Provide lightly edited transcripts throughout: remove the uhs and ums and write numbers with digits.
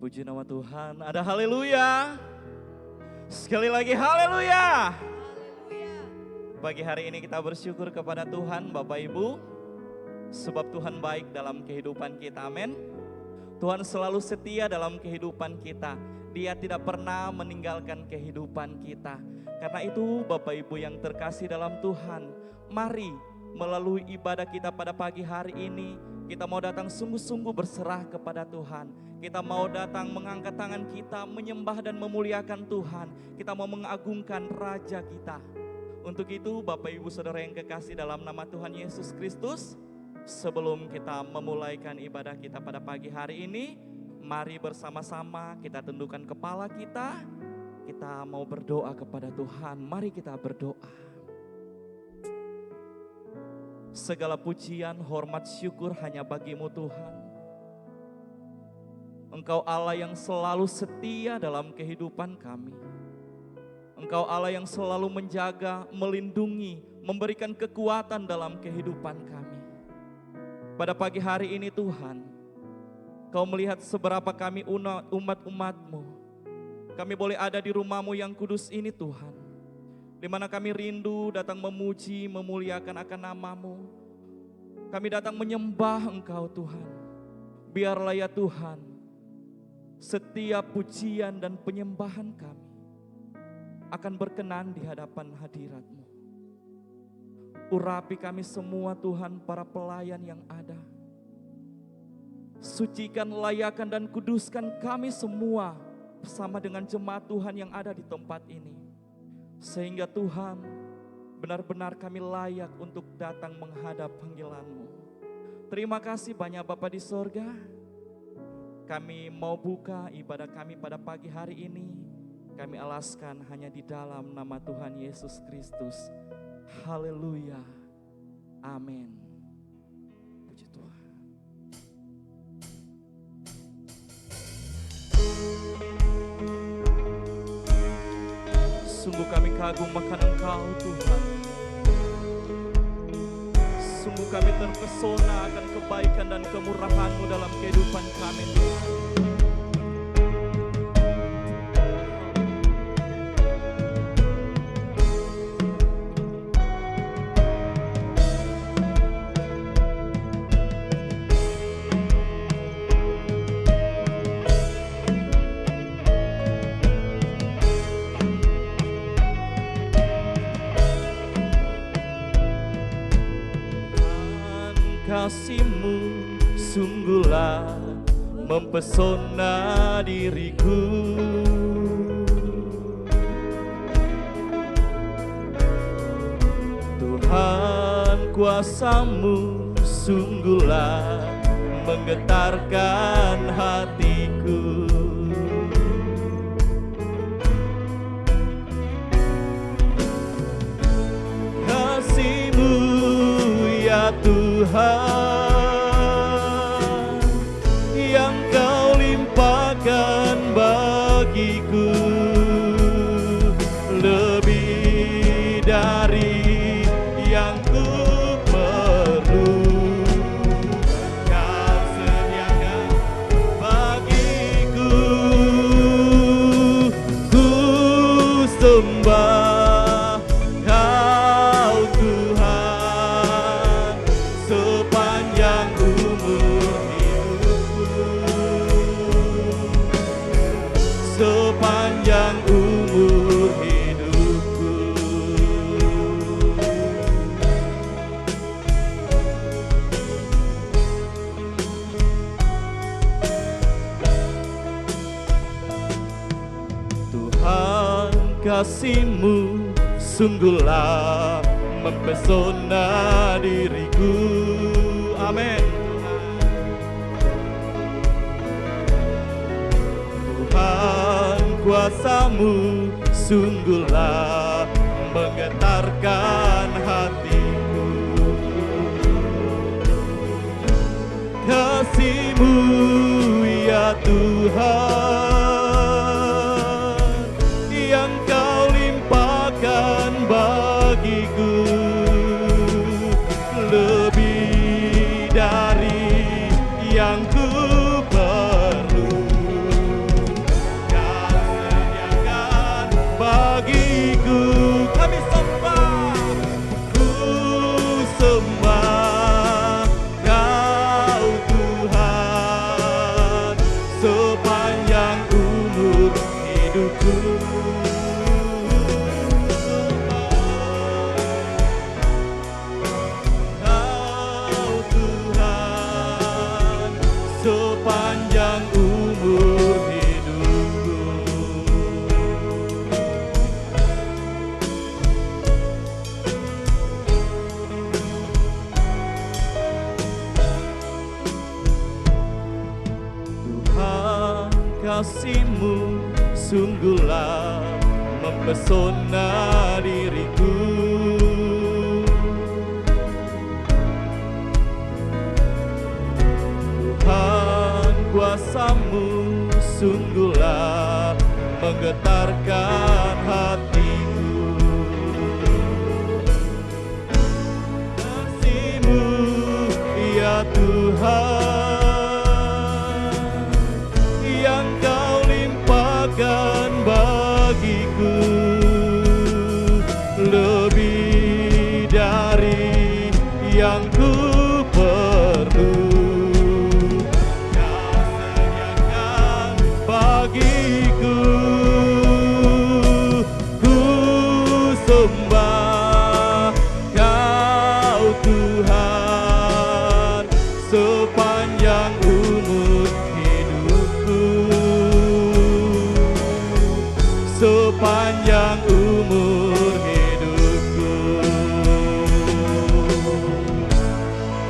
Puji nama Tuhan, ada haleluya. Sekali lagi haleluya. Pagi hari ini kita bersyukur kepada Tuhan Bapak Ibu, sebab Tuhan baik dalam kehidupan kita, amin. Tuhan selalu setia dalam kehidupan kita, Dia tidak pernah meninggalkan kehidupan kita. Karena itu Bapak Ibu yang terkasih dalam Tuhan, mari melalui ibadah kita pada pagi hari ini, kita mau datang sungguh-sungguh berserah kepada Tuhan. Kita mau datang mengangkat tangan kita, menyembah dan memuliakan Tuhan. Kita mau mengagungkan Raja kita. Untuk itu Bapak Ibu Saudara yang kekasih dalam nama Tuhan Yesus Kristus, sebelum kita memulaikan ibadah kita pada pagi hari ini, mari bersama-sama kita tundukkan kepala kita. Kita mau berdoa kepada Tuhan, mari kita berdoa. Segala pujian, hormat, syukur hanya bagimu Tuhan. Engkau Allah yang selalu setia dalam kehidupan kami. Engkau Allah yang selalu menjaga, melindungi, memberikan kekuatan dalam kehidupan kami. Pada pagi hari ini Tuhan, Kau melihat seberapa kami umat-umat-Mu. Kami boleh ada di rumah-Mu yang kudus ini Tuhan, di mana kami rindu datang memuji, memuliakan akan nama-Mu. Kami datang menyembah Engkau Tuhan. Biarlah ya Tuhan, setiap pujian dan penyembahan kami akan berkenan di hadapan hadirat-Mu. Urapi kami semua Tuhan, para pelayan yang ada. Sucikan, layakan dan kuduskan kami semua bersama dengan jemaat Tuhan yang ada di tempat ini. Sehingga Tuhan, benar-benar kami layak untuk datang menghadap panggilan-Mu. Terima kasih banyak Bapa di sorga. Kami mau buka ibadah kami pada pagi hari ini. Kami alaskan hanya di dalam nama Tuhan Yesus Kristus. Haleluya. Amin. Puji Tuhan. Sungguh kami kagum akan Engkau Tuhan. Sungguh kami terpesona akan kebaikan dan kemurahan-Mu dalam kehidupan kami. Kasih-Mu sungguhlah mempesona diriku. Tuhan, kuasa-Mu sungguhlah menggetarkan hatiku. Kasih-Mu ya Tuhan, yang Kau limpahkan bagiku, lebih dari yang ku perlu. Kau sediakan bagiku, ku sembah sepanjang umur hidupku. Tuhan, kasih-Mu sungguhlah mempesona diriku. Amin. Tuhan, kuasa-Mu sungguhlah menggetarkan hatiku. Kasih-Mu ya Tuhan, yang Kau limpahkan bagiku, lebih dari yang ku perlu. sepanjang umur hidupku. Tuhan, kasih-Mu sungguhlah mempesona diriku. Tuhan, kuasa-Mu sungguhlah menggetarkan hatiku. Kasih-Mu ya Tuhan, yang Kau limpahkan bagiku, lebih dari yang ku perlu. Kau sediakan bagiku, ku sembah Kau Tuhan sepanjang umur hidupku, sepanjang umur hidupku.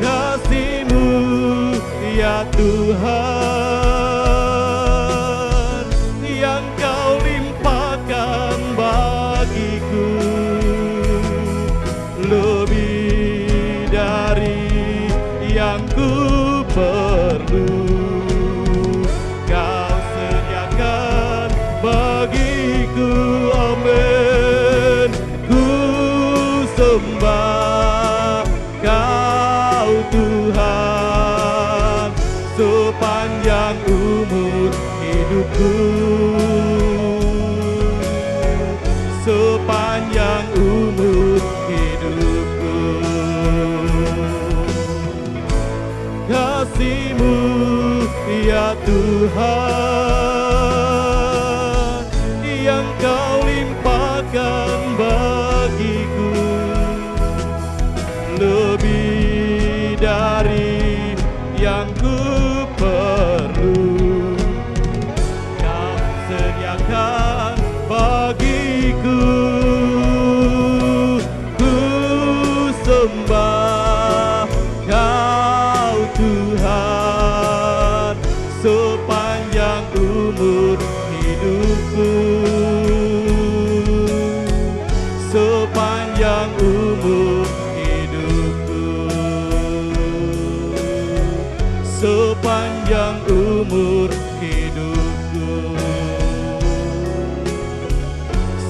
Kasih-Mu ya Tuhan, yang Kau limpahkan bagiku, lebih dari yang ku perlu. Kau sediakan bagiku, amin. Ku sembah Kau Tuhan sepanjang umur hidupku, sepanjang umur hidupku. Kasih-Mu ya Tuhan, yang Kau limpahkan bagiku, lebih dari yang ku perlu. Kau sediakan bagiku, ku sembah Kau Tuhan sepanjang umur hidupku, sepanjang umur hidupku, sepanjang umur hidupku,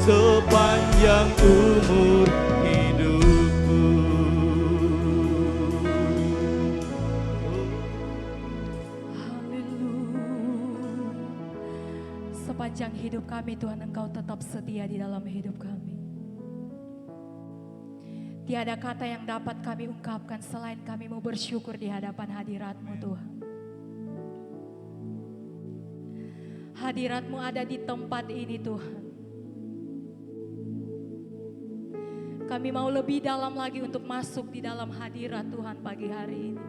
sepanjang umur hidupku. Haleluya. Sepanjang hidup kami Tuhan, Engkau tetap setia di dalam hidup kami. Tiada kata yang dapat kami ungkapkan selain kami mau bersyukur di hadapan hadirat-Mu Tuhan. Hadirat-Mu ada di tempat ini Tuhan. Kami mau lebih dalam lagi untuk masuk di dalam hadirat Tuhan pagi hari ini.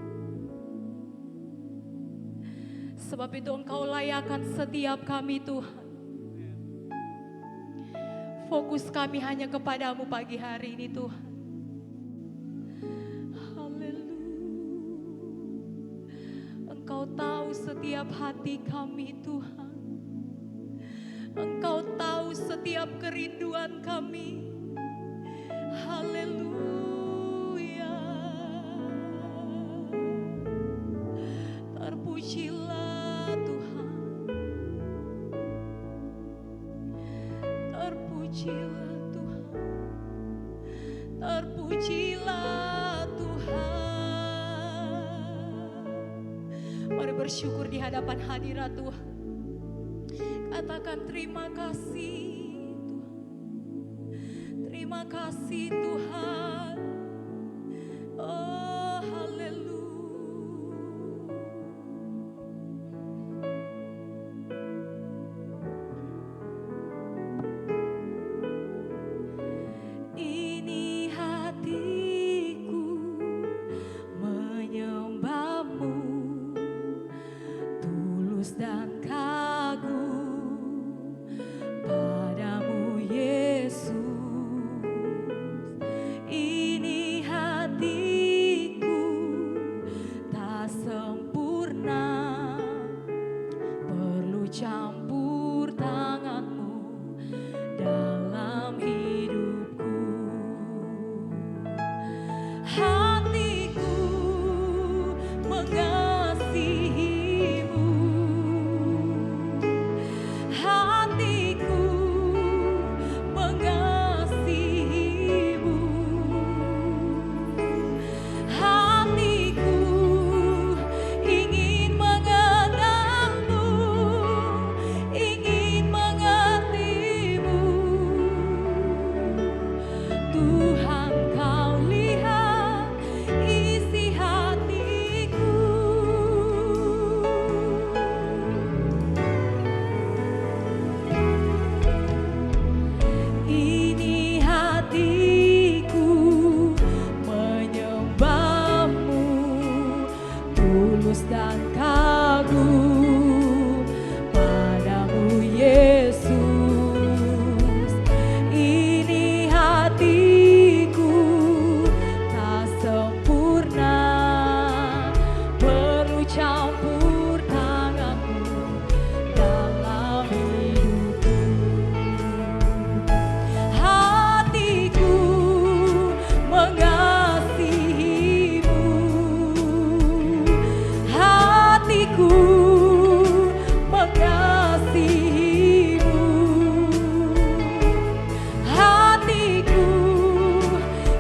Sebab itu Engkau layakkan setiap kami Tuhan. Fokus kami hanya kepadamu pagi hari ini Tuhan. Engkau tahu setiap hati kami Tuhan. Engkau tahu setiap kerinduan kami. Haleluya. Terpujilah Tuhan. Terpujilah Tuhan. Terpujilah Tuhan. Mari bersyukur di hadapan hadirat Tuhan. Katakan terima kasih Tuhan. Terima kasih Tuhan. Oh haleluya. Ini hatiku menyembahmu. tulus dan kagum padamu Yesus. Ini hatiku tak sempurna, perlu campur tanganmu dalam hidupku. Hatiku mengasihimu, hatiku mengasihimu, hatiku ingin mengenalmu, ingin mengertimu. Tuhan, kau lihat isi hatiku. Ini hatiku menyembahmu, tulus dan kagum padamu Yesus. Ini hatiku tak sempurna, perlu campur tanganmu dalam hidupku. Hatiku mengasihimu, hatiku mengasihimu, hatiku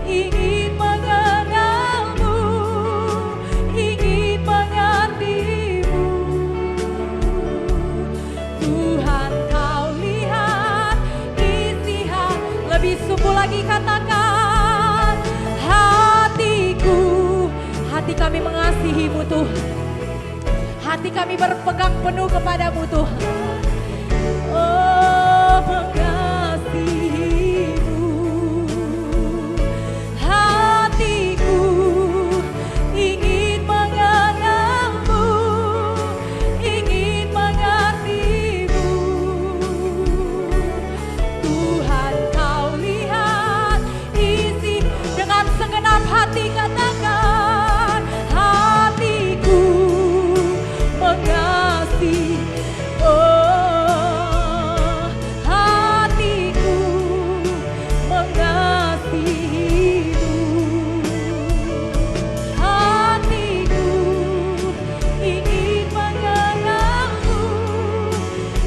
ingin mengenalmu, ingin mengertimu. Tuhan, kau lihat isi hati. Lebih sungguh lagi katakan, hatiku, hati kami mengasihimu Tuhan. Hati kami berpegang penuh kepadamu Tuhan. Oh, mengasihimu. Hatiku ingin mengenalmu, ingin mengertimu. Tuhan, kau lihat isi. Dengan segenap hati katakan, hatiku mengasihi. Oh, hatiku mengasihimu, hatiku ingin mengenalmu,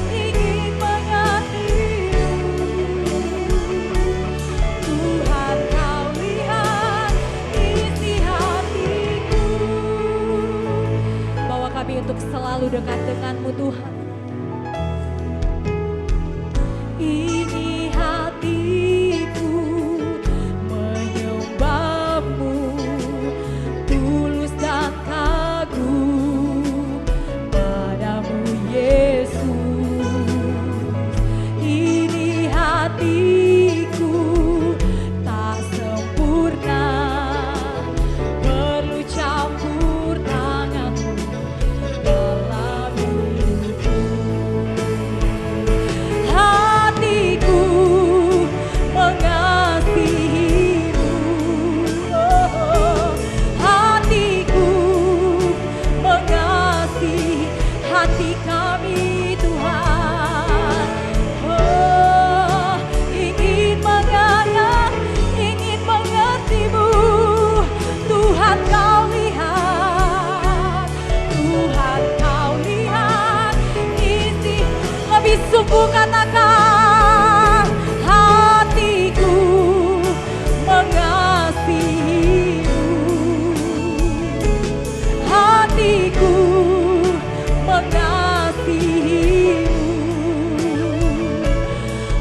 ingin mengertimu. Tuhan, kau lihat isi hatiku. Bawa kami untuk selalu dekat denganmu Tuhan. Ini hatiku menyembahmu, tulus dan kagum padamu Yesus. Ini hatiku tak sempurna, perlu campur tanganmu dalam hidupku. Hatiku mengasihimu, oh, hatiku mengasihi. Hati kami Tuhan, oh, ingin mengenal, ingin mengertimu. Tuhan, kau lihat, Tuhan, kau lihat isi. Lebih sungguh katakan, hatiku mengasihimu, hatiku mengasihimu,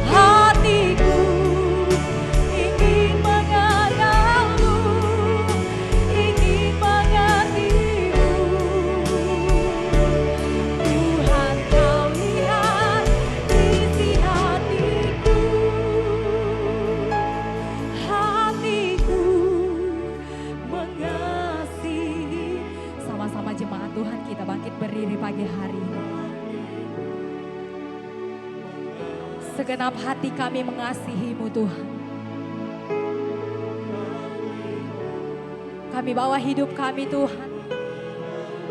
hatiku ingin mengenalmu, ingin mengertimu. Tuhan, kau lihat isi hatiku, hatiku mengasihi. Sama-sama jemaat Tuhan, kita bangkit berdiri pagi hari ini. Segenap hati kami mengasihi-Mu Tuhan. Kami bawa hidup kami Tuhan,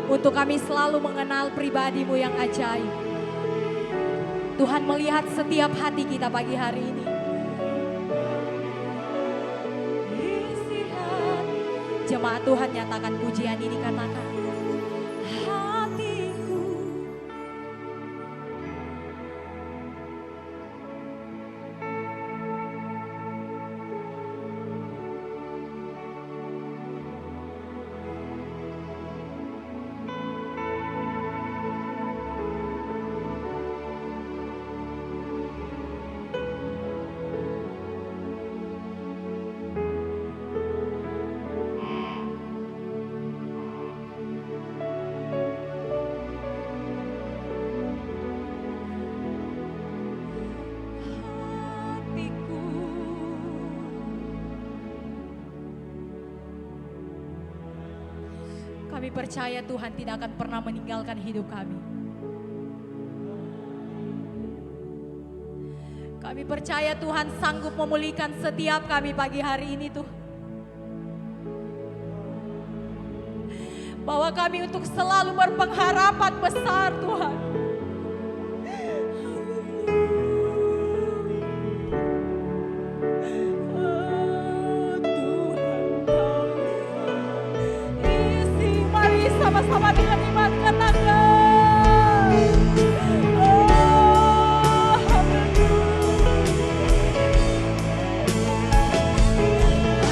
untuk kami selalu mengenal pribadi-Mu yang ajaib. Tuhan melihat setiap hati kita pagi hari ini. Jemaat Tuhan nyatakan pujian ini, katakan hatiku. Kami percaya Tuhan tidak akan pernah meninggalkan hidup kami. Kami percaya Tuhan sanggup memulihkan setiap kami pagi hari ini Tuhan. Bahwa kami untuk selalu berpengharapan besar Tuhan. Sama-sama dengan iman katakan.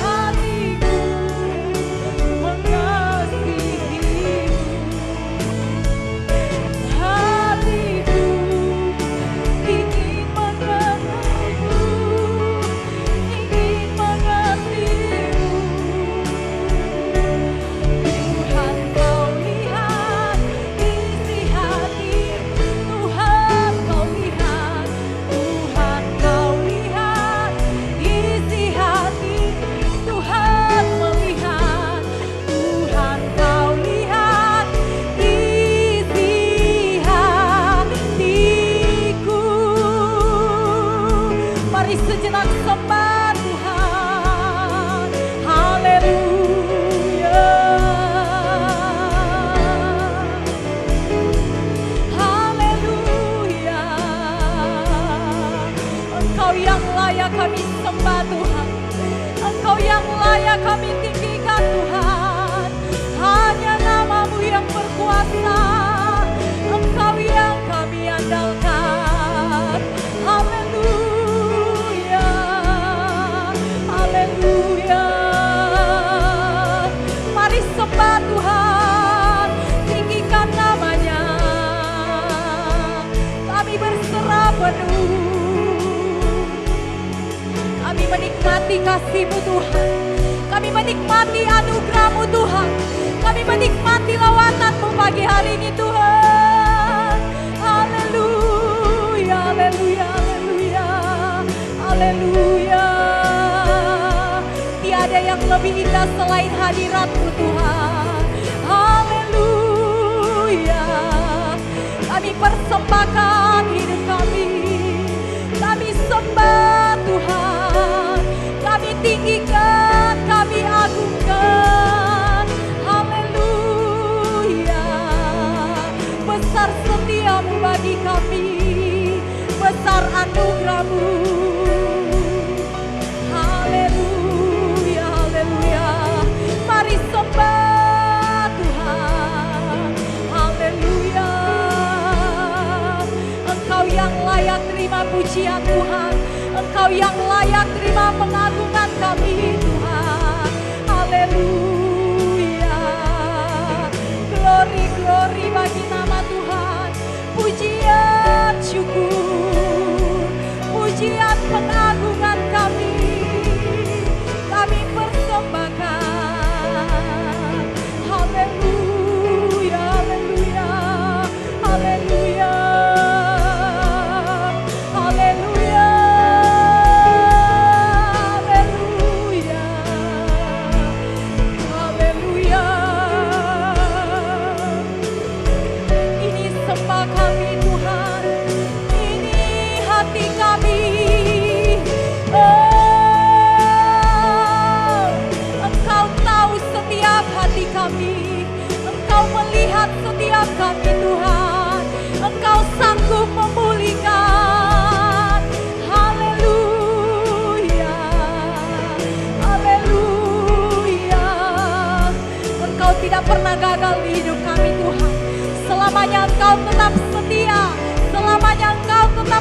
Hatiku mengasihi-Mu, hatiku ingin mengenal-Mu, ingin mengerti-Mu. Tuhan Kau lihat isi hati, Tuhan Kau lihat, Tuhan Kau lihat isi hati, Tuhan melihat, Tuhan Kau lihat isi hatiku. Mari sejenak sembah Tuhan, haleluya. Haleluya. Engkau yang layak kami sembah Tuhan, Engkau yang layak kami tinggikan Tuhan. Hanya nama-Mu yang berkuasa, Engkau yang kami andalkan. Haleluya, haleluya. Mari sembah Tuhan, tinggikan nama-Nya. Kami berserah penuh, kami menikmati kasih-Mu Tuhan, kami menikmati anugerah-Mu Tuhan, kami menikmati lawatan-Mu pagi hari ini Tuhan. Haleluya, haleluya, haleluya, haleluya. Tiada yang lebih indah selain hadirat-Mu Tuhan. Haleluya. Kami persembahkan hidup kami, kami sembah Tuhan, kami tinggikan, kami agungkan. Haleluya. Besar setia-Mu bagi kami, besar anugerah-Mu. Haleluya, haleluya. Mari sembah Tuhan. Haleluya. Engkau yang layak terima pujian Tuhan, Engkau yang layak terima pengagungan kami Tuhan. Haleluya. Glory, glory bagi nama Tuhan. Pujian syukur, pujian pengagungan kami persembahkan. Haleluya, haleluya, haleluya, haleluya, haleluya.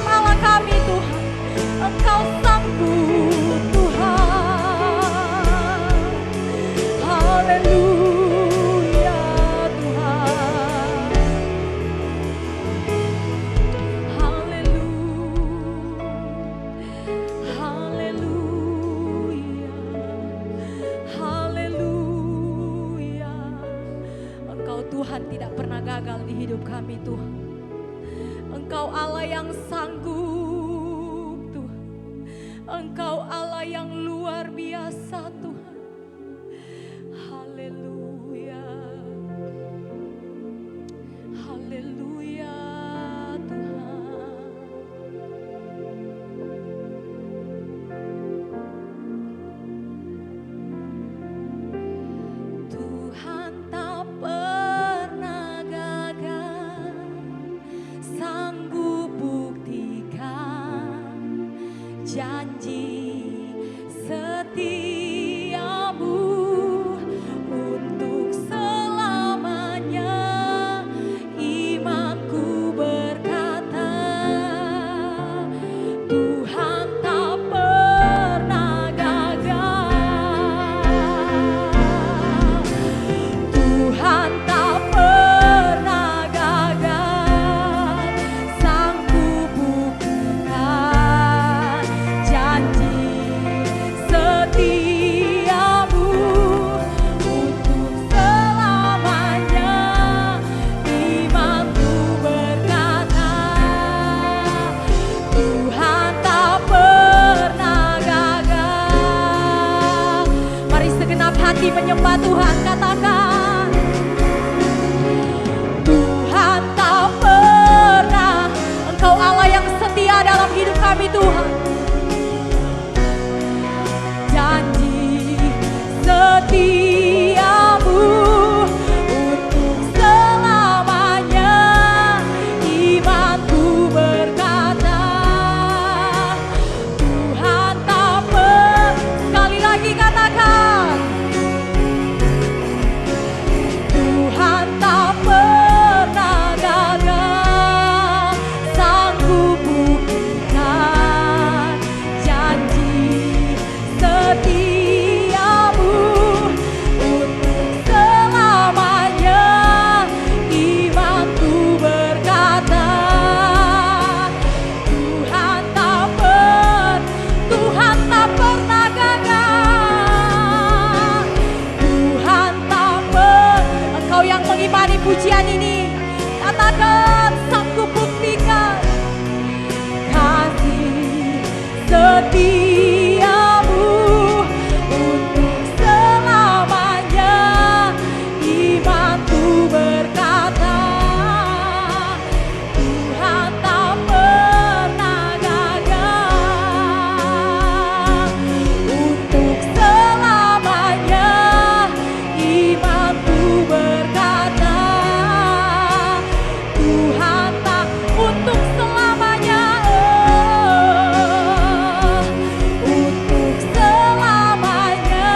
Allah kami Tuhan, Engkau sanggup Tuhan. Haleluya Tuhan. Haleluya. Haleluya. Engkau Tuhan tidak pernah gagal di hidup kami Tuhan. Engkau Allah yang sanggup Tuhan. Engkau Allah yang luar biasa Tuhan. Haleluya. Haleluya Tuhan. Tuhan tak pernah gagal, sanggup buktikan janji setiamu untuk selamanya. Imanku berkata, Tuhan tak pernah gagal. Tuhan tak pernah gagal, sanggup buktikan janji setiamu untuk selamanya. Imanku berkata, Tuhan tak pernah gagal. Mari segenap hati menyembah Tuhan, katakan, Tuhan tak pernah. Engkau Allah yang setia dalam hidup kami Tuhan. Janji setiamu untuk selamanya. Imanku berkata, Tuhan tak pernah. Sekali lagi katakan, Tuhan tak pernah gagal, sanggup buktikan janji setiamu untuk selamanya. Imanku berkata, Tuhan tak pernah gagal. Tuhan tak pernah. Engkau yang mengimani pujian ini, katakan, sanggup buktikan kasih setiamu untuk selamanya. Imanku berkata, Tuhan tak pernah gagal untuk selamanya. Imanku berkata, Tuhan tak untuk selamanya. Untuk selamanya.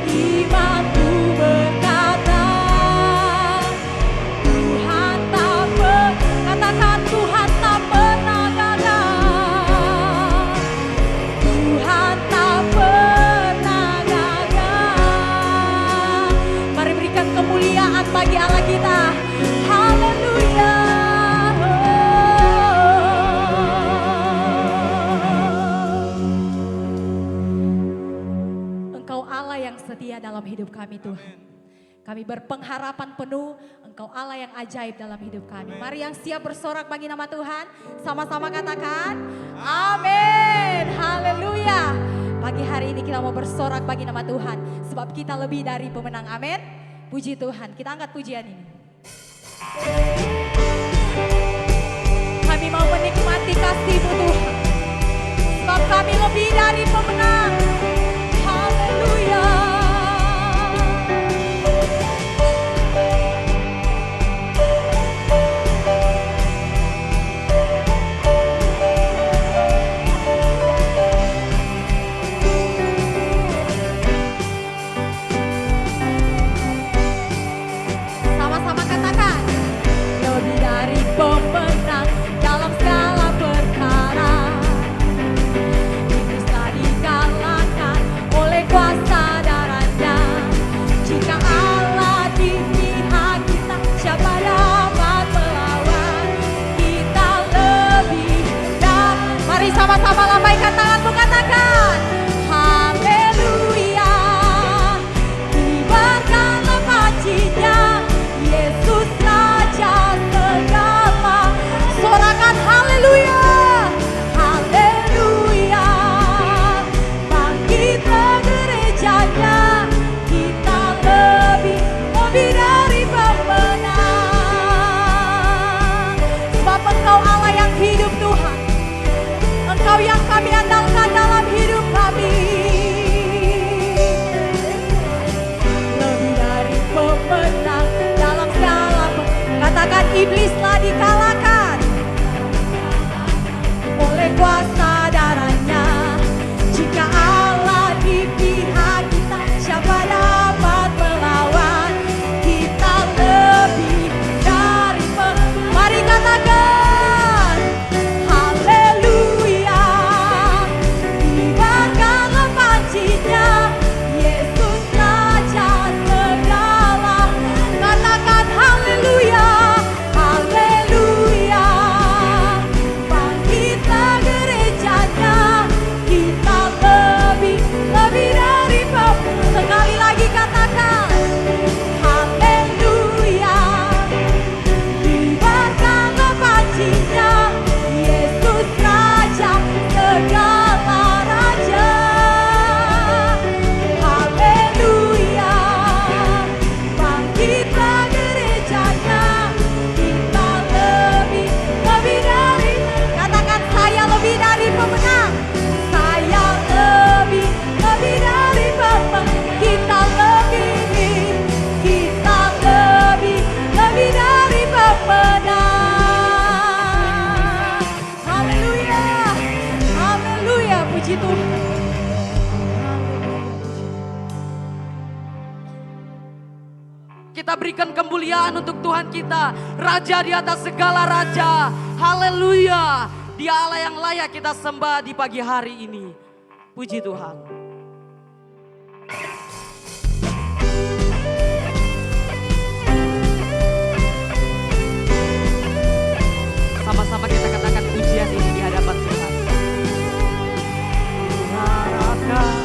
Imanku berkata, Tuhan tak katakan, Tuhan tak pernah gagal. Tuhan tak pernah gagal. Mari berikan kemuliaan bagi Allah kita. Haleluya. Engkau Allah yang setia dalam hidup kami Tuhan. Kami berpengharapan penuh Engkau Allah yang ajaib dalam hidup kami. Mari yang siap bersorak bagi nama Tuhan, sama-sama katakan, amin. Haleluya. Pagi hari ini kita mau bersorak bagi nama Tuhan, sebab kita lebih dari pemenang, amin. Puji Tuhan, kita angkat pujian ini. Kami mau menikmati kasih-Mu Tuhan, sebab kami lebih dari pemenang. Haleluya. berikan kemuliaan untuk Tuhan kita. Raja di atas segala raja. Haleluya. Dia Allah yang layak kita sembah di pagi hari ini. Puji Tuhan. Sama-sama kita katakan pujian ini di hadapan Tuhan. Harapkan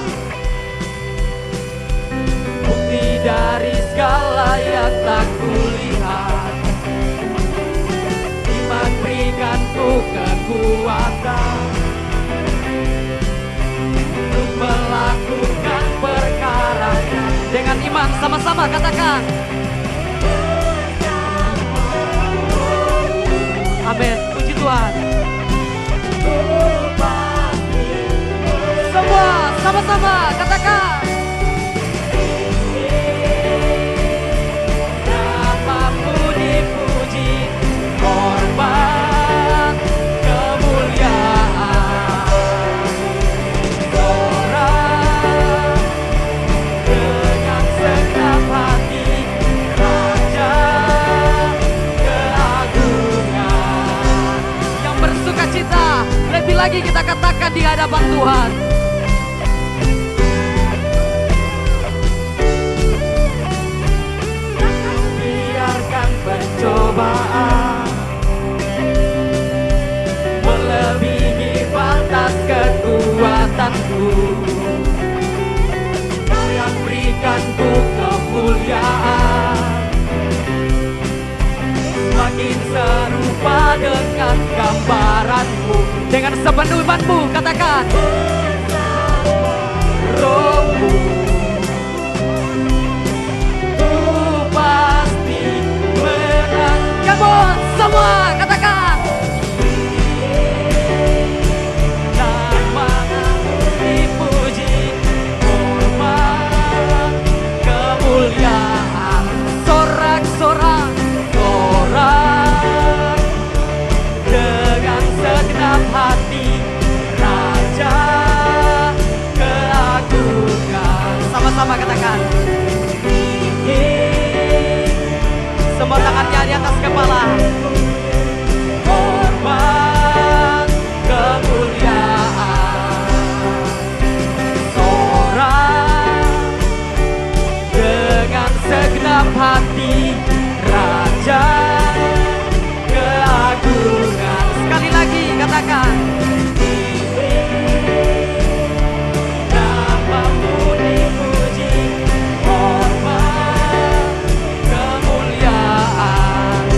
bukti dari segala yang tak kulihat. Iman berikanku kekuatan untuk melakukan perkara. Dengan iman sama-sama katakan. Amin. Puji Tuhan. Semua sama-sama katakan. Namamu dipuji, hormat, kemuliaan. Orang dengan segenap hati, Raja keagungan. Yang bersuka cita, lebih lagi kita katakan di hadapan Tuhan. Pencobaan melebihi batas kekuatanku. Kau yang berikanku kemuliaan, semakin serupa dengan gambaranmu. Dengan sepenuh imanmu katakan, Rohmu semua katakan. Namamu dipuji, hormat, kemuliaan. Sorak-sorak, sorak dengan segenap hati, Raja keagungan. Sama-sama katakan. Semua tangannya di atas kepala. Hormat, kemuliaan. Sorak dengan segenap hati, Raja keagungan. Sekali lagi katakan. Namamu dipuji, hormat, kemuliaan.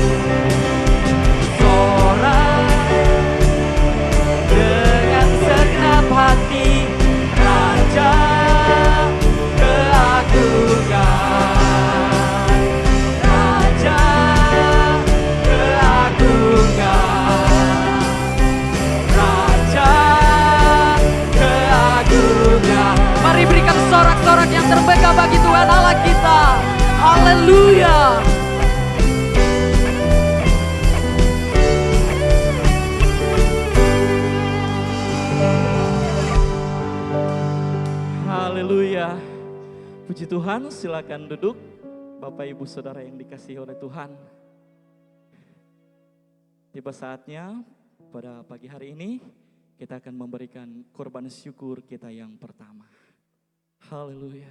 Sorak dengan segenap hati, Raja keagungan. Raja keagungan. Raja keagungan. Mari berikan sorak-sorak yang terbega bagi Tuhan Allah kita. Haleluya. Haleluya. Puji Tuhan, silakan duduk. Bapak Ibu Saudara yang dikasihi oleh Tuhan. Tiba saatnya pada pagi hari ini kita akan memberikan korban syukur kita yang pertama. Haleluya.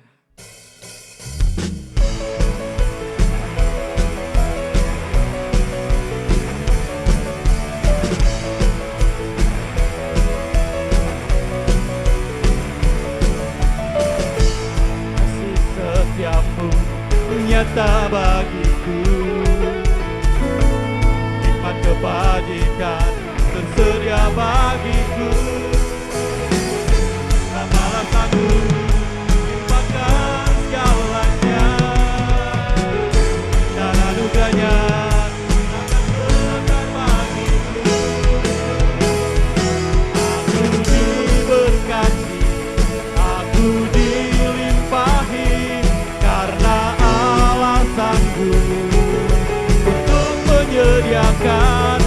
Kasih setiamu nyata bagiku, hikmat kebajikan tersedia bagiku. Lamalah sanggup limpahkan segalanya, dan anugerahnya akan bagiku. Aku diberkati, aku dilimpahi, karena Allah sanggup untuk menyediakan.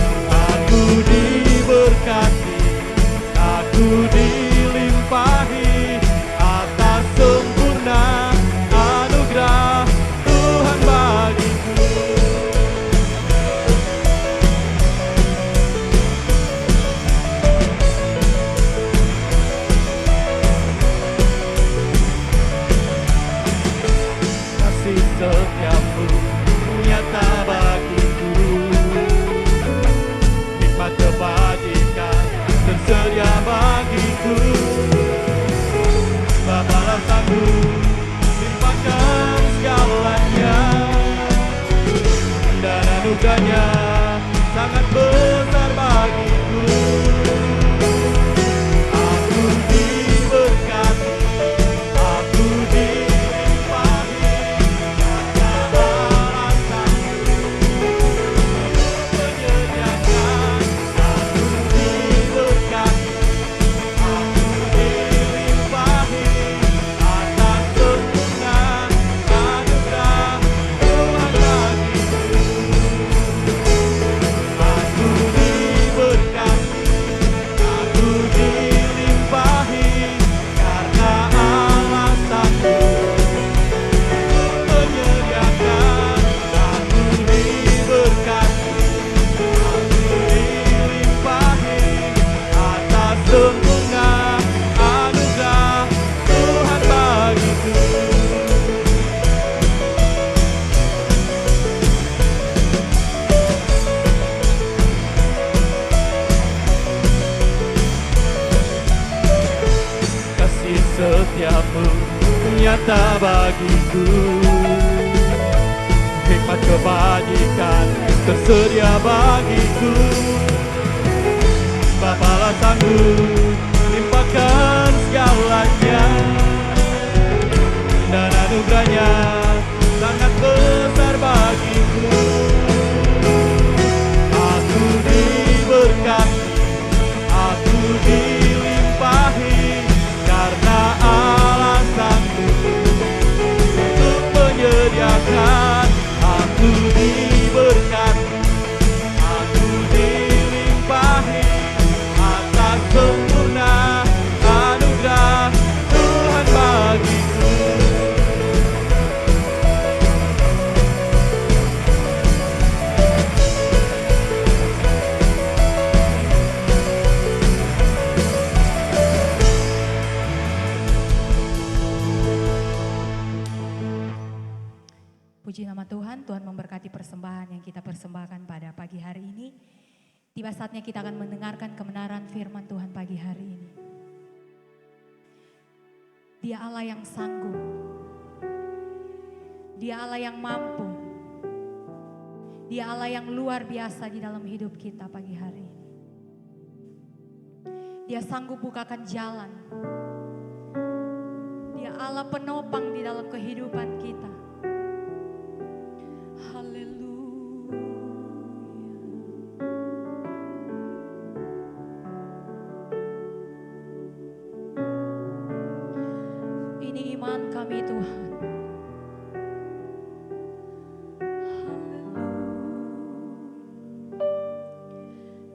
Aku diberkati, aku dilimpahi, atas sempurna anugerah Tuhan bagiku. setiamu nyata bagiku. Hikmat kebajikan tersedia bagiku. Bapalah sanggup limpahkan segalanya, dan anugerahnya sangat besar bagiku. Aku diberkati, aku dilimpahi, karena Allah sanggup untuk menyediakan. Aku diberkati, aku dilimpahi atas sempurna anugerah Tuhan bagiku. Puji nama Tuhan, Tuhan memberkati persembahan yang kita persembahkan pada pagi hari ini. Tiba saatnya kita akan mendengarkan kebenaran firman Tuhan pagi hari ini. Dia Allah yang sanggup, Dia Allah yang mampu, Dia Allah yang luar biasa di dalam hidup kita pagi hari ini. Dia sanggup bukakan jalan, Dia Allah penopang di dalam kehidupan kita. Ini iman kami Tuhan.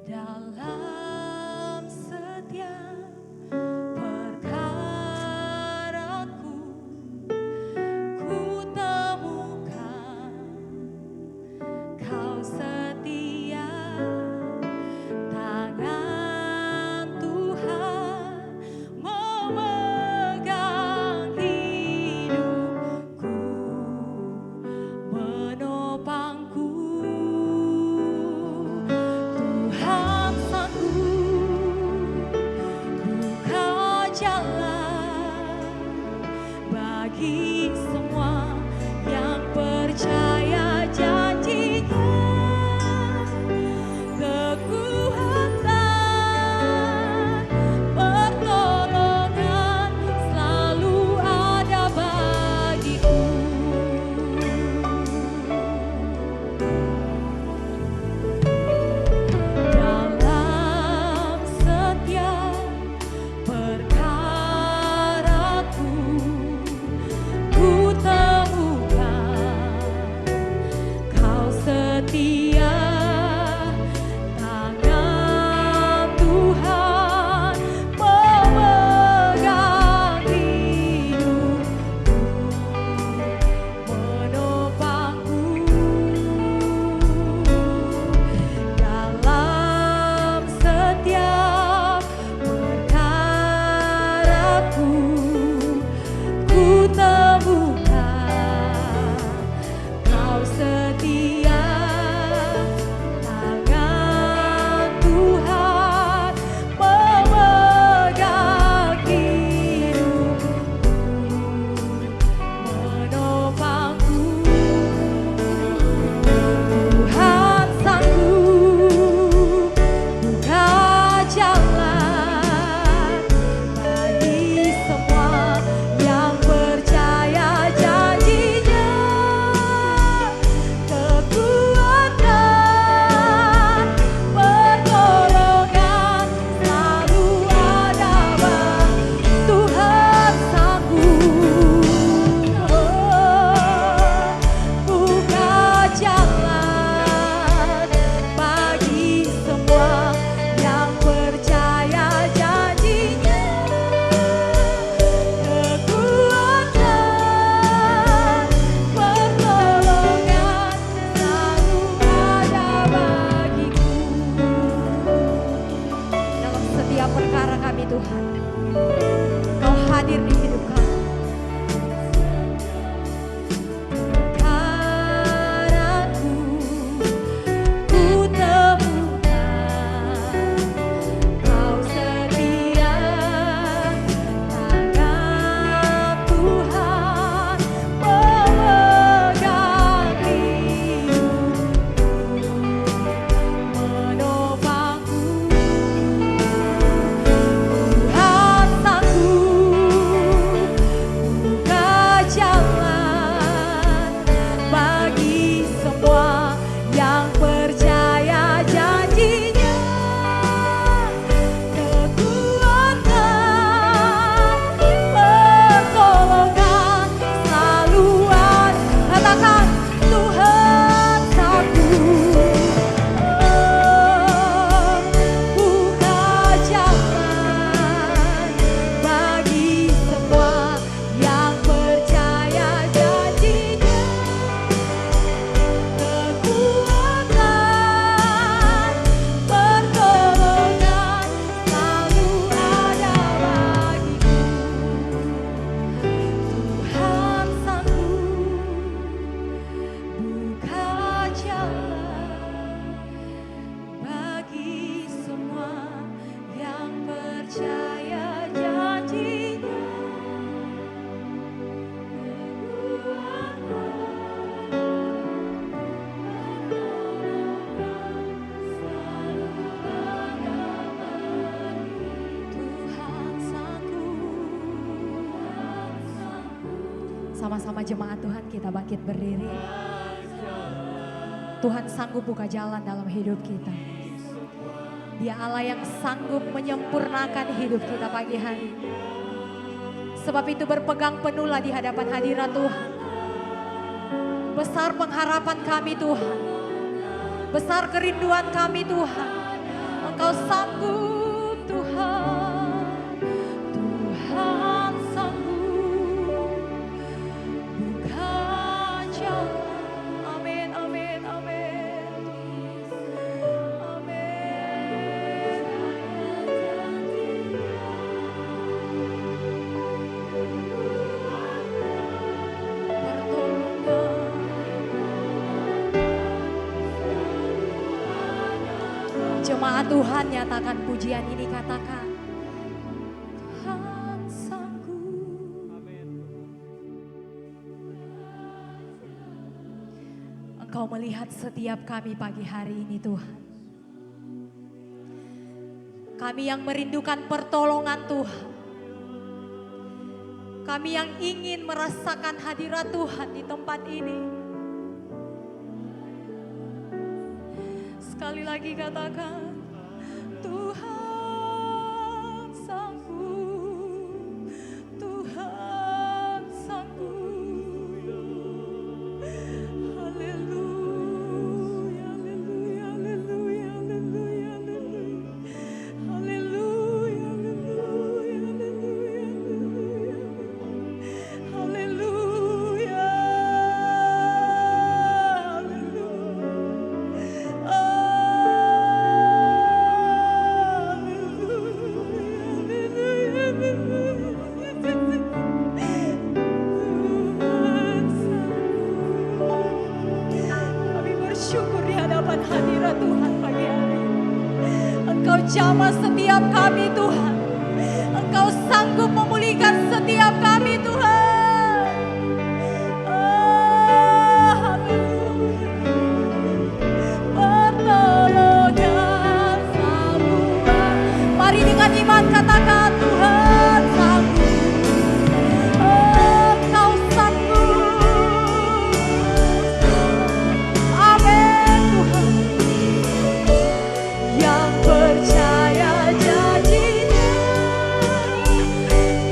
Dalam setiap perkaraku, ku temukan Kau setia. Tangan Tuhan memegang hidupku, menopangku. Tuhan sanggup buka jalan bagi semua yang percaya janji-Nya. Kekuatan, pertolongan selalu ada bagiku. Dalam setiap perkaraku, ku temukan Kau setia. Tangan Tuhan memegang hidupku, menopangku. Dalam setiap perkaraku, ku temukan Kau setia. Tangan Tuhan memegang hidupku, menopangku. Tuhan sanggup buka jalan bagi semua yang percaya janji-Nya. Kekuatan, pertolongan selalu ada bagi Tuhan sanggup buka jalan bagi semua yang percaya janji-Nya. Kekuatan, pertolongan selalu ada bagiku. Dalam setiap perkara kami Tuhan, Kau hadir di hidup kami. Perkaraku, ku temukan Kau setia. Tangan Sama-sama jemaat Tuhan kita bangkit berdiri. Tuhan sanggup buka jalan dalam hidup kita. Dia Allah yang sanggup menyempurnakan hidup kita pagi hari. Sebab itu berpegang penuhlah di hadapan hadirat Tuhan. Besar pengharapan kami Tuhan. Besar kerinduan kami Tuhan. Engkau sanggup Tuhan. Tuhan sanggup buka jalan. Amin, amin, amin. Amin. Jemaat Tuhan nyatakan pujian ini, katakan Tuhan sanggup. Engkau melihat setiap kami pagi hari ini Tuhan. Kami yang merindukan pertolongan Tuhan. Kami yang ingin merasakan hadirat Tuhan di tempat ini. Sekali lagi katakan, Tuhan sanggup, Tuhan sanggup. Haleluya, haleluya, haleluya, haleluya, haleluya, haleluya, haleluya, haleluya, kami bersyukur di hadapan hadirat Tuhan pagi hari. Engkau jamah setiap kami Tuhan. Engkau sanggup memulihkan setiap kami Tuhan. Oh, haleluya. Pertolongan selalu. Mari dengan iman katakan Tuhan sanggup. Engkau sanggup. Amin Tuhan. Yang percaya janji-Nya,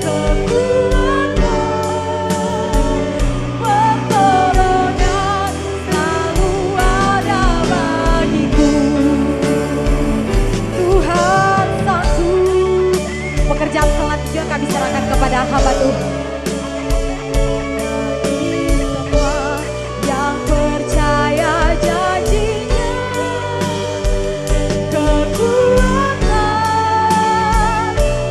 kekuatan, pertolongan selalu ada bagiku. Tuhan sanggup. Pekerjaan selanjutnya kami serahkan kepada hamba Tuhan. Bagi semua yang percaya janji-Nya, kekuatan,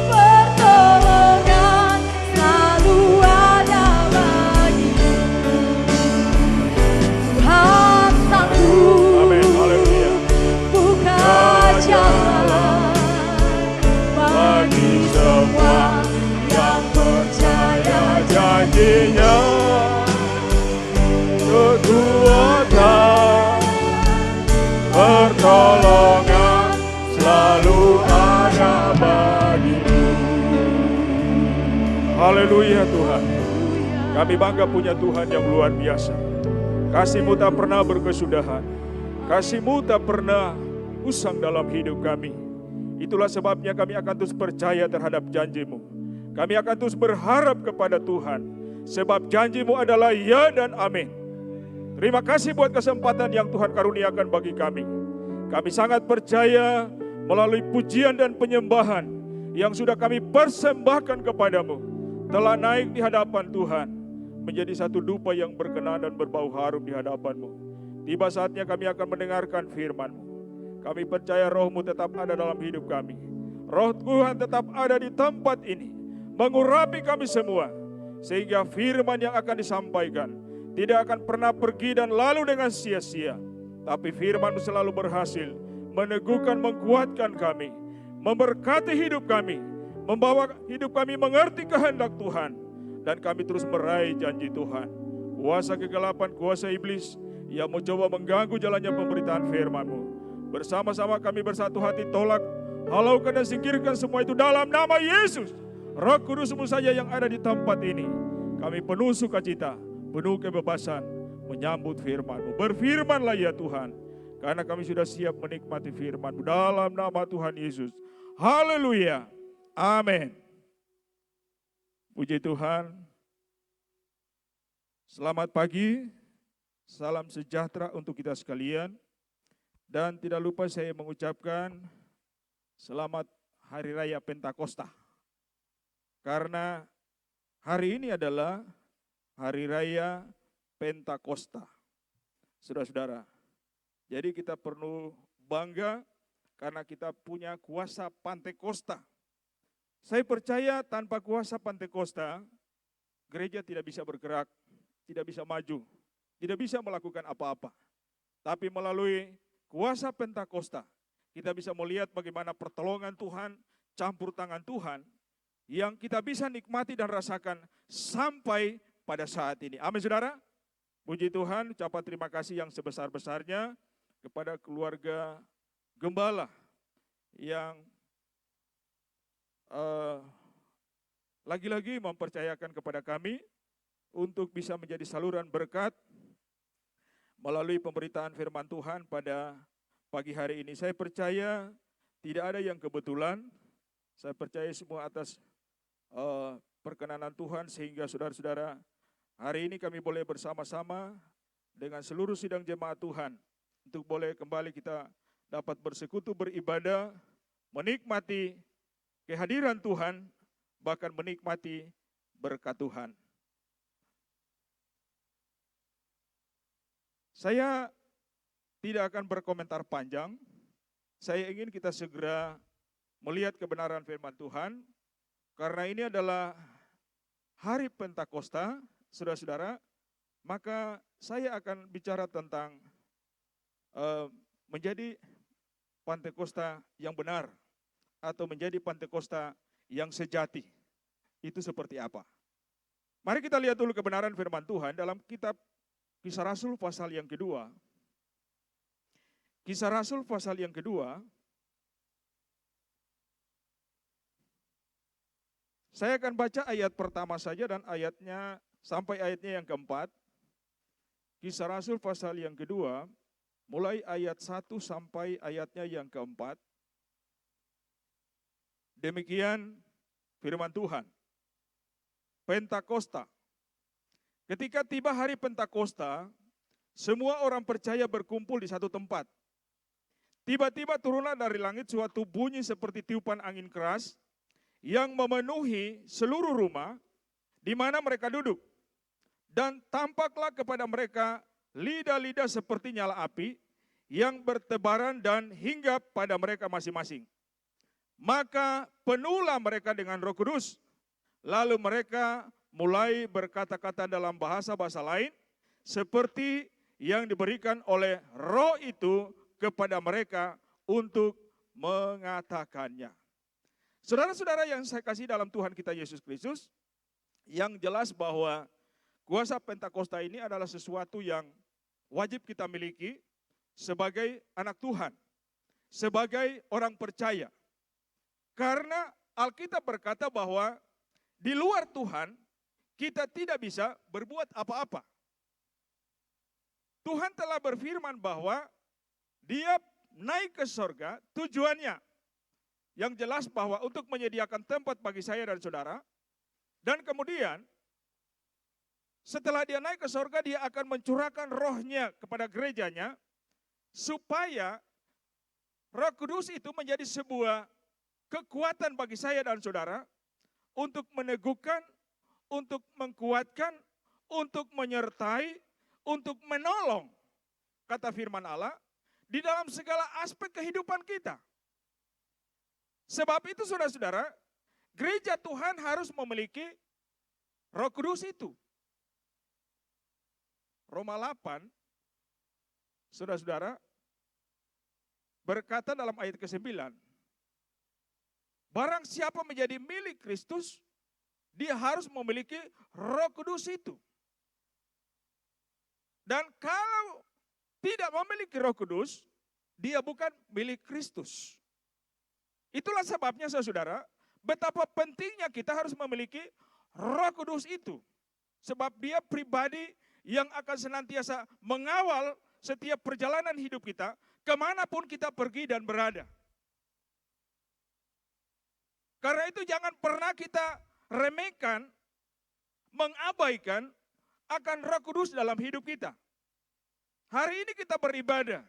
pertolongan selalu ada bagiku. Tuhan sanggup. Amin, haleluya. Buka jalan bagi semua yang percaya Janjinya kekuatan, pertolongan selalu ada bagimu. Haleluya Tuhan. Kami bangga punya Tuhan yang luar biasa. Kasih-Mu tak pernah berkesudahan. Kasih-Mu tak pernah usang dalam hidup kami. Itulah sebabnya kami akan terus percaya terhadap janji-Mu. Kami akan terus berharap kepada Tuhan. Sebab janji-Mu adalah ya dan amin. Terima kasih buat kesempatan yang Tuhan karuniakan bagi kami. Kami sangat percaya melalui pujian dan penyembahan yang sudah kami persembahkan kepadamu telah naik di hadapan Tuhan menjadi satu dupa yang berkenan dan berbau harum di hadapan-Mu. Tiba saatnya kami akan mendengarkan firman-Mu. Kami percaya Roh-Mu tetap ada dalam hidup kami. Roh Tuhan tetap ada di tempat ini, mengurapi kami semua, sehingga firman yang akan disampaikan tidak akan pernah pergi dan lalu dengan sia-sia. Tapi firman-Mu selalu berhasil meneguhkan, menguatkan kami, memberkati hidup kami, membawa hidup kami mengerti kehendak Tuhan, dan kami terus meraih janji Tuhan. Kuasa kegelapan, kuasa iblis yang mencoba mengganggu jalannya pemberitaan firman-Mu, bersama-sama kami bersatu hati tolak, halaukan dan singkirkan semua itu dalam nama Yesus. Roh Kudus-Mu saja yang ada di tempat ini. Kami penuh sukacita, penuh kebebasan menyambut firman-Mu. Berfirmanlah ya Tuhan, karena kami sudah siap menikmati firman-Mu dalam nama Tuhan Yesus. Haleluya. Amin. Puji Tuhan. Selamat pagi, salam sejahtera untuk kita sekalian. Dan tidak lupa saya mengucapkan selamat Hari Raya Pentakosta. Karena hari ini adalah Hari Raya Pentakosta. Saudara-saudara, jadi kita perlu bangga karena kita punya kuasa Pentakosta. Saya percaya tanpa kuasa Pentakosta, gereja tidak bisa bergerak, tidak bisa maju, tidak bisa melakukan apa-apa. Tapi melalui kuasa Pentakosta, kita bisa melihat bagaimana pertolongan Tuhan, campur tangan Tuhan, yang kita bisa nikmati dan rasakan sampai pada saat ini. Amin saudara. Puji Tuhan, ucapan terima kasih yang sebesar-besarnya kepada keluarga gembala yang lagi-lagi mempercayakan kepada kami untuk bisa menjadi saluran berkat melalui pemberitaan firman Tuhan pada pagi hari ini. Saya percaya tidak ada yang kebetulan, saya percaya semua atas perkenanan Tuhan sehingga saudara-saudara hari ini kami boleh bersama-sama dengan seluruh sidang jemaat Tuhan untuk boleh kembali kita dapat bersekutu, beribadah, menikmati kehadiran Tuhan, bahkan menikmati berkat Tuhan. Saya tidak akan berkomentar panjang, saya ingin kita segera melihat kebenaran firman Tuhan, karena ini adalah hari Pentakosta, saudara-saudara, maka saya akan bicara tentang menjadi Pentakosta yang benar, atau menjadi Pentakosta yang sejati. Itu seperti apa? Mari kita lihat dulu kebenaran firman Tuhan dalam kitab Kisah Rasul pasal yang kedua. Kisah Rasul pasal yang kedua. Saya akan baca ayat pertama saja dan ayatnya sampai ayatnya yang keempat. Kisah Rasul pasal yang kedua, mulai ayat 1 sampai ayatnya yang keempat. Demikian firman Tuhan. Pentakosta. Ketika tiba hari Pentakosta, semua orang percaya berkumpul di satu tempat. Tiba-tiba turunlah dari langit suatu bunyi seperti tiupan angin keras yang memenuhi seluruh rumah di mana mereka duduk. Dan tampaklah kepada mereka lidah-lidah seperti nyala api yang bertebaran dan hinggap pada mereka masing-masing. Maka penuhlah mereka dengan Roh Kudus. Lalu mereka mulai berkata-kata dalam bahasa-bahasa lain seperti yang diberikan oleh Roh itu kepada mereka untuk mengatakannya. Saudara-saudara yang saya kasih dalam Tuhan kita Yesus Kristus, yang jelas bahwa kuasa Pentakosta ini adalah sesuatu yang wajib kita miliki sebagai anak Tuhan, sebagai orang percaya. Karena Alkitab berkata bahwa di luar Tuhan kita tidak bisa berbuat apa-apa. Tuhan telah berfirman bahwa Dia naik ke sorga tujuannya. Yang jelas bahwa untuk menyediakan tempat bagi saya dan saudara. Dan kemudian setelah Dia naik ke sorga, Dia akan mencurahkan rohnya kepada gerejanya. Supaya Roh Kudus itu menjadi sebuah kekuatan bagi saya dan saudara. Untuk meneguhkan, untuk mengkuatkan, untuk menyertai, untuk menolong, kata firman Allah, di dalam segala aspek kehidupan kita. Sebab itu saudara-saudara, gereja Tuhan harus memiliki Roh Kudus itu. Roma 8, saudara-saudara, berkata dalam ayat ke-9, barang siapa menjadi milik Kristus, dia harus memiliki Roh Kudus itu. Dan kalau tidak memiliki Roh Kudus, dia bukan milik Kristus. Itulah sebabnya saudara, betapa pentingnya kita harus memiliki Roh Kudus itu. Sebab dia pribadi yang akan senantiasa mengawal setiap perjalanan hidup kita, kemanapun kita pergi dan berada. Karena itu jangan pernah kita remehkan, mengabaikan akan Roh Kudus dalam hidup kita. Hari ini kita beribadah.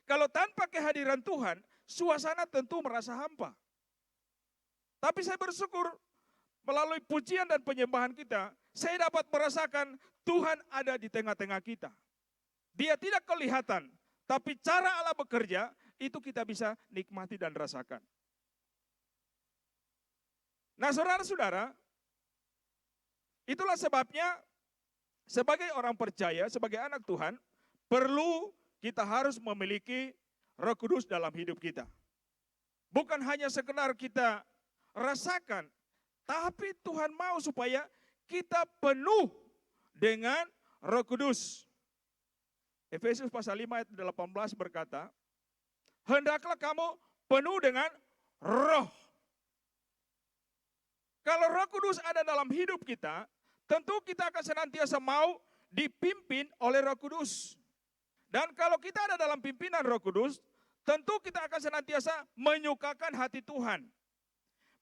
Kalau tanpa kehadiran Tuhan, suasana tentu merasa hampa. Tapi saya bersyukur melalui pujian dan penyembahan kita, saya dapat merasakan Tuhan ada di tengah-tengah kita. Dia tidak kelihatan, tapi cara Allah bekerja itu kita bisa nikmati dan rasakan. Nah, saudara-saudara, itulah sebabnya sebagai orang percaya, sebagai anak Tuhan, perlu kita harus memiliki Roh Kudus dalam hidup kita. Bukan hanya sekedar kita rasakan, tapi Tuhan mau supaya kita penuh dengan Roh Kudus. Efesus pasal 5 ayat 18 berkata, hendaklah kamu penuh dengan roh. Kalau Roh Kudus ada dalam hidup kita, tentu kita akan senantiasa mau dipimpin oleh Roh Kudus. Dan kalau kita ada dalam pimpinan Roh Kudus, tentu kita akan senantiasa menyukakan hati Tuhan.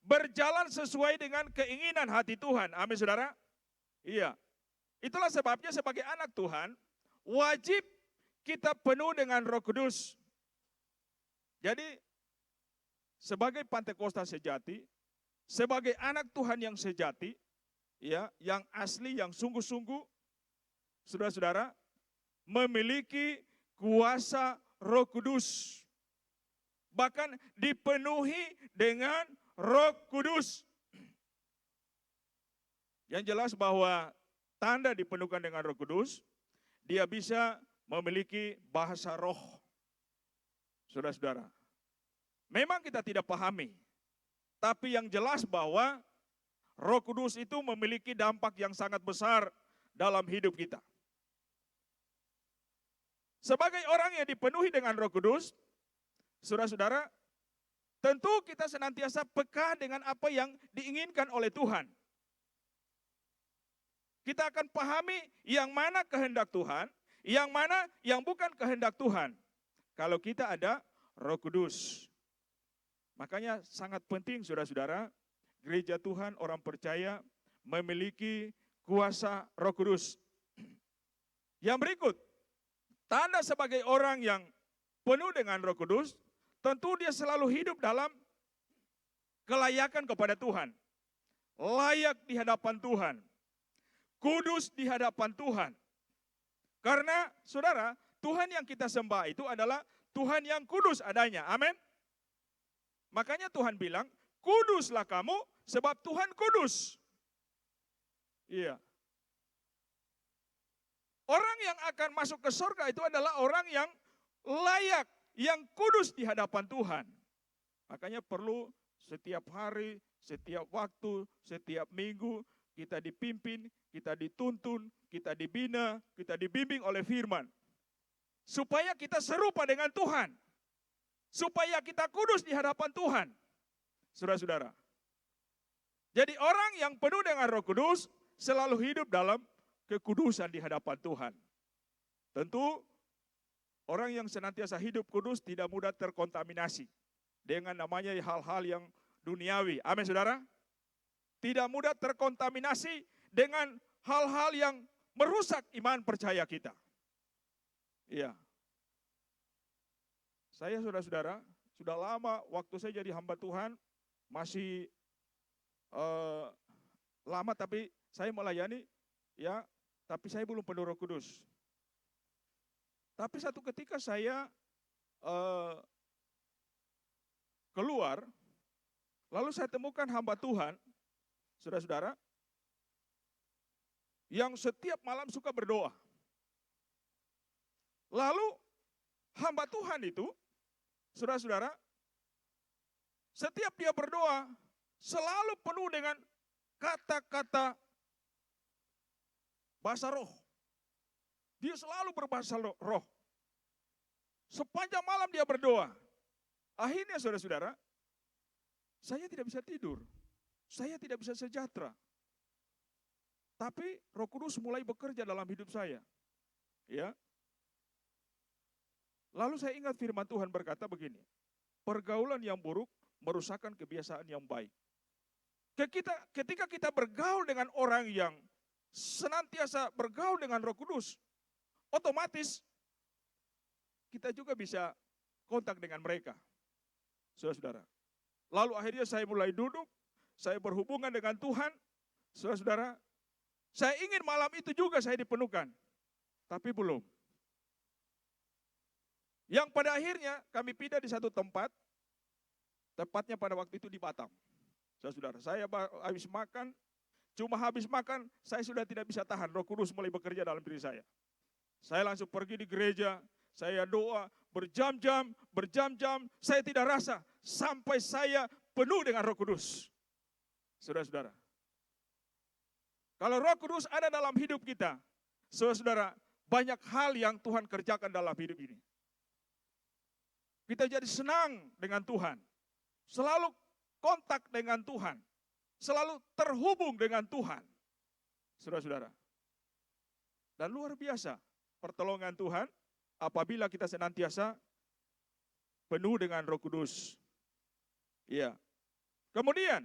Berjalan sesuai dengan keinginan hati Tuhan. Amin, saudara? Iya. Itulah sebabnya sebagai anak Tuhan, wajib kita penuh dengan Roh Kudus. Jadi, sebagai Pantekosta sejati, sebagai anak Tuhan yang sejati, ya, yang asli, yang sungguh-sungguh, saudara-saudara, memiliki kuasa Roh Kudus. Bahkan dipenuhi dengan Roh Kudus. Yang jelas bahwa tanda dipenuhkan dengan Roh Kudus, dia bisa memiliki bahasa roh. Saudara-saudara, memang kita tidak pahami, tapi yang jelas bahwa Roh Kudus itu memiliki dampak yang sangat besar dalam hidup kita. Sebagai orang yang dipenuhi dengan Roh Kudus, saudara-saudara, tentu kita senantiasa peka dengan apa yang diinginkan oleh Tuhan. Kita akan pahami yang mana kehendak Tuhan, yang mana yang bukan kehendak Tuhan. Kalau kita ada Roh Kudus. Makanya sangat penting saudara-saudara, gereja Tuhan, orang percaya memiliki kuasa Roh Kudus. Yang berikut, tanda sebagai orang yang penuh dengan Roh Kudus, tentu dia selalu hidup dalam kelayakan kepada Tuhan. Layak di hadapan Tuhan. Kudus di hadapan Tuhan. Karena saudara, Tuhan yang kita sembah itu adalah Tuhan yang kudus adanya. Amin. Makanya Tuhan bilang, kuduslah kamu sebab Tuhan kudus. Iya. Orang yang akan masuk ke surga itu adalah orang yang layak, yang kudus di hadapan Tuhan. Makanya perlu setiap hari, setiap waktu, setiap minggu kita dipimpin, kita dituntun, kita dibina, kita dibimbing oleh firman. Supaya kita serupa dengan Tuhan. Supaya kita kudus di hadapan Tuhan. Saudara-saudara. Jadi orang yang penuh dengan Roh Kudus selalu hidup dalam kekudusan di hadapan Tuhan. Tentu orang yang senantiasa hidup kudus tidak mudah terkontaminasi dengan namanya hal-hal yang duniawi. Amin, saudara. Tidak mudah terkontaminasi dengan hal-hal yang merusak iman percaya kita. Iya. Saya saudara-saudara, sudah lama waktu saya jadi hamba Tuhan, masih lama tapi saya melayani, ya, tapi saya belum penuh Roh Kudus. Tapi satu ketika saya keluar, lalu saya temukan hamba Tuhan, saudara-saudara, yang setiap malam suka berdoa. Lalu hamba Tuhan itu, saudara-saudara, setiap dia berdoa, selalu penuh dengan kata-kata bahasa roh. Dia selalu berbahasa roh. Sepanjang malam dia berdoa. Akhirnya saudara-saudara, saya tidak bisa tidur. Saya tidak bisa sejahtera. Tapi Roh Kudus mulai bekerja dalam hidup saya. Ya. Lalu saya ingat firman Tuhan berkata begini, pergaulan yang buruk merusakkan kebiasaan yang baik. Ketika kita bergaul dengan orang yang senantiasa bergaul dengan Roh Kudus, otomatis kita juga bisa kontak dengan mereka. Saudara-saudara. Lalu akhirnya saya mulai duduk, saya berhubungan dengan Tuhan. Saudara-saudara, saya ingin malam itu juga saya dipenuhkan, tapi belum. Yang pada akhirnya kami pindah di satu tempat, tepatnya pada waktu itu di Batam. Saudara, saya habis makan, cuma habis makan, saya sudah tidak bisa tahan, Roh Kudus mulai bekerja dalam diri saya. Saya langsung pergi di gereja, saya doa berjam-jam, saya tidak rasa, sampai saya penuh dengan Roh Kudus. Saudara-saudara, kalau Roh Kudus ada dalam hidup kita, saudara-saudara, banyak hal yang Tuhan kerjakan dalam hidup ini. Kita jadi senang dengan Tuhan, selalu kontak dengan Tuhan, selalu terhubung dengan Tuhan. Saudara-saudara, dan luar biasa pertolongan Tuhan apabila kita senantiasa penuh dengan Roh Kudus. Iya. Kemudian,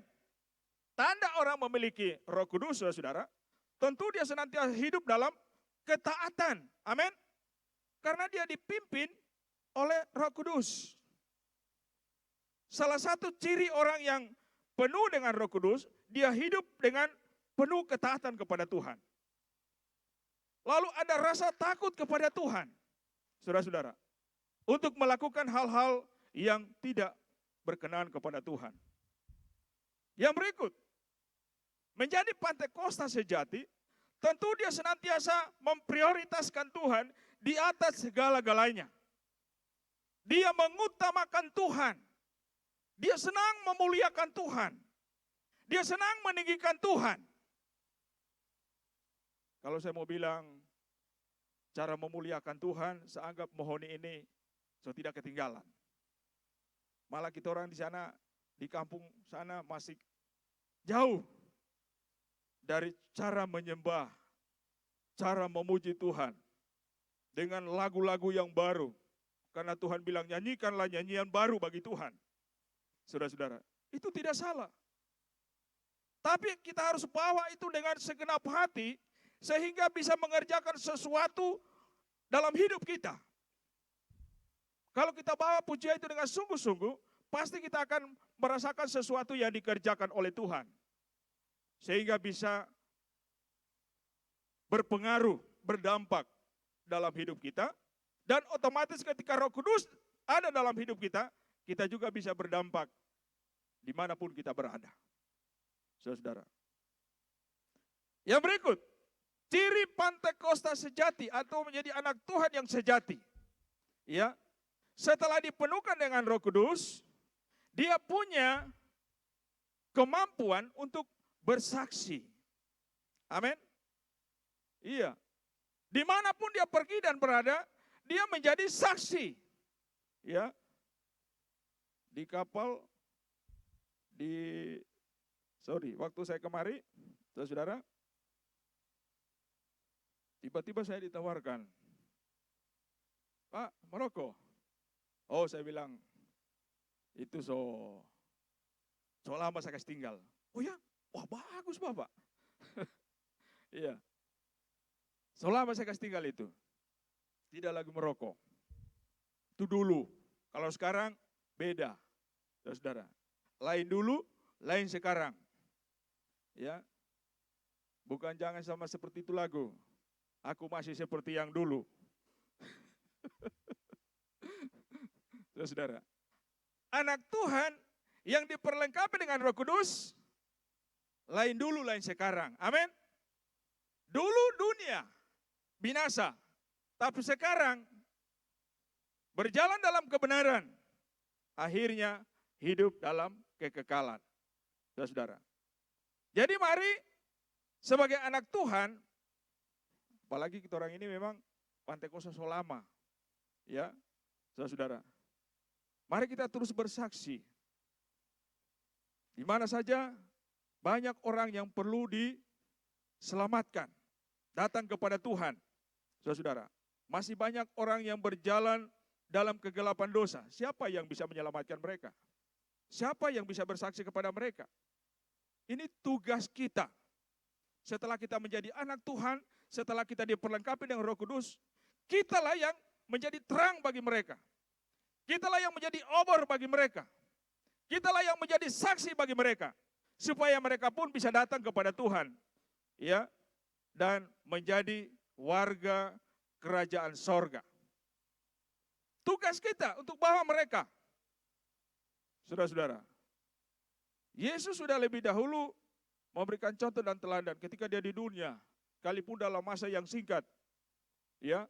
tanda orang memiliki Roh Kudus, saudara, tentu dia senantiasa hidup dalam ketaatan. Amin. Karena dia dipimpin oleh Roh Kudus. Salah satu ciri orang yang penuh dengan Roh Kudus, dia hidup dengan penuh ketaatan kepada Tuhan. Lalu ada rasa takut kepada Tuhan. Saudara-saudara, untuk melakukan hal-hal yang tidak berkenan kepada Tuhan. Yang berikut, menjadi Pantekosta sejati, tentu dia senantiasa memprioritaskan Tuhan di atas segala-galanya. Dia mengutamakan Tuhan. Dia senang memuliakan Tuhan. Dia senang meninggikan Tuhan. Kalau saya mau bilang, cara memuliakan Tuhan, saya anggap Mohoni ini so tidak ketinggalan. Malah kita orang di sana, di kampung sana masih jauh dari cara menyembah, cara memuji Tuhan dengan lagu-lagu yang baru. Karena Tuhan bilang nyanyikanlah nyanyian baru bagi Tuhan. Saudara-saudara, itu tidak salah. Tapi kita harus bawa itu dengan segenap hati sehingga bisa mengerjakan sesuatu dalam hidup kita. Kalau kita bawa pujian itu dengan sungguh-sungguh, pasti kita akan merasakan sesuatu yang dikerjakan oleh Tuhan. Sehingga bisa berpengaruh, berdampak dalam hidup kita. Dan otomatis ketika Roh Kudus ada dalam hidup kita, kita juga bisa berdampak dimanapun kita berada. Saudara. Yang berikut, ciri Pantekosta sejati atau menjadi anak Tuhan yang sejati. Ya, setelah dipenuhkan dengan Roh Kudus, dia punya kemampuan untuk bersaksi. Amin. Iya. Dimanapun dia pergi dan berada, dia menjadi saksi. Ya. Di kapal, waktu saya kemari, saudara, tiba-tiba saya ditawarkan, Pak, merokok. Oh, saya bilang, itu so lama saya kasih tinggal. Oh ya, wah bagus Bapak. Iya. So lama saya kasih tinggal itu. Tidak lagi merokok. Itu dulu. Kalau sekarang beda. Saudara. Lain dulu, lain sekarang. Ya. Bukan jangan sama seperti itu lagu. Aku masih seperti yang dulu. Saudara. Anak Tuhan yang diperlengkapi dengan Roh Kudus, lain dulu, lain sekarang. Amin. Dulu dunia binasa. Tapi sekarang berjalan dalam kebenaran, akhirnya hidup dalam kekekalan. Saudara. Jadi mari sebagai anak Tuhan, apalagi kita orang ini memang Pantekosta so lama. Ya, saudara. Mari kita terus bersaksi. Di mana saja banyak orang yang perlu selamatkan, datang kepada Tuhan. Saudara, masih banyak orang yang berjalan dalam kegelapan dosa. Siapa yang bisa menyelamatkan mereka? Siapa yang bisa bersaksi kepada mereka? Ini tugas kita. Setelah kita menjadi anak Tuhan, setelah kita diperlengkapi dengan Roh Kudus, kitalah yang menjadi terang bagi mereka. Kitalah yang menjadi obor bagi mereka. Kitalah yang menjadi saksi bagi mereka. Supaya mereka pun bisa datang kepada Tuhan. Ya, dan menjadi warga kerajaan sorga. Tugas kita untuk bawa mereka. Saudara-saudara, Yesus sudah lebih dahulu memberikan contoh dan teladan ketika dia di dunia, sekalipun dalam masa yang singkat, ya,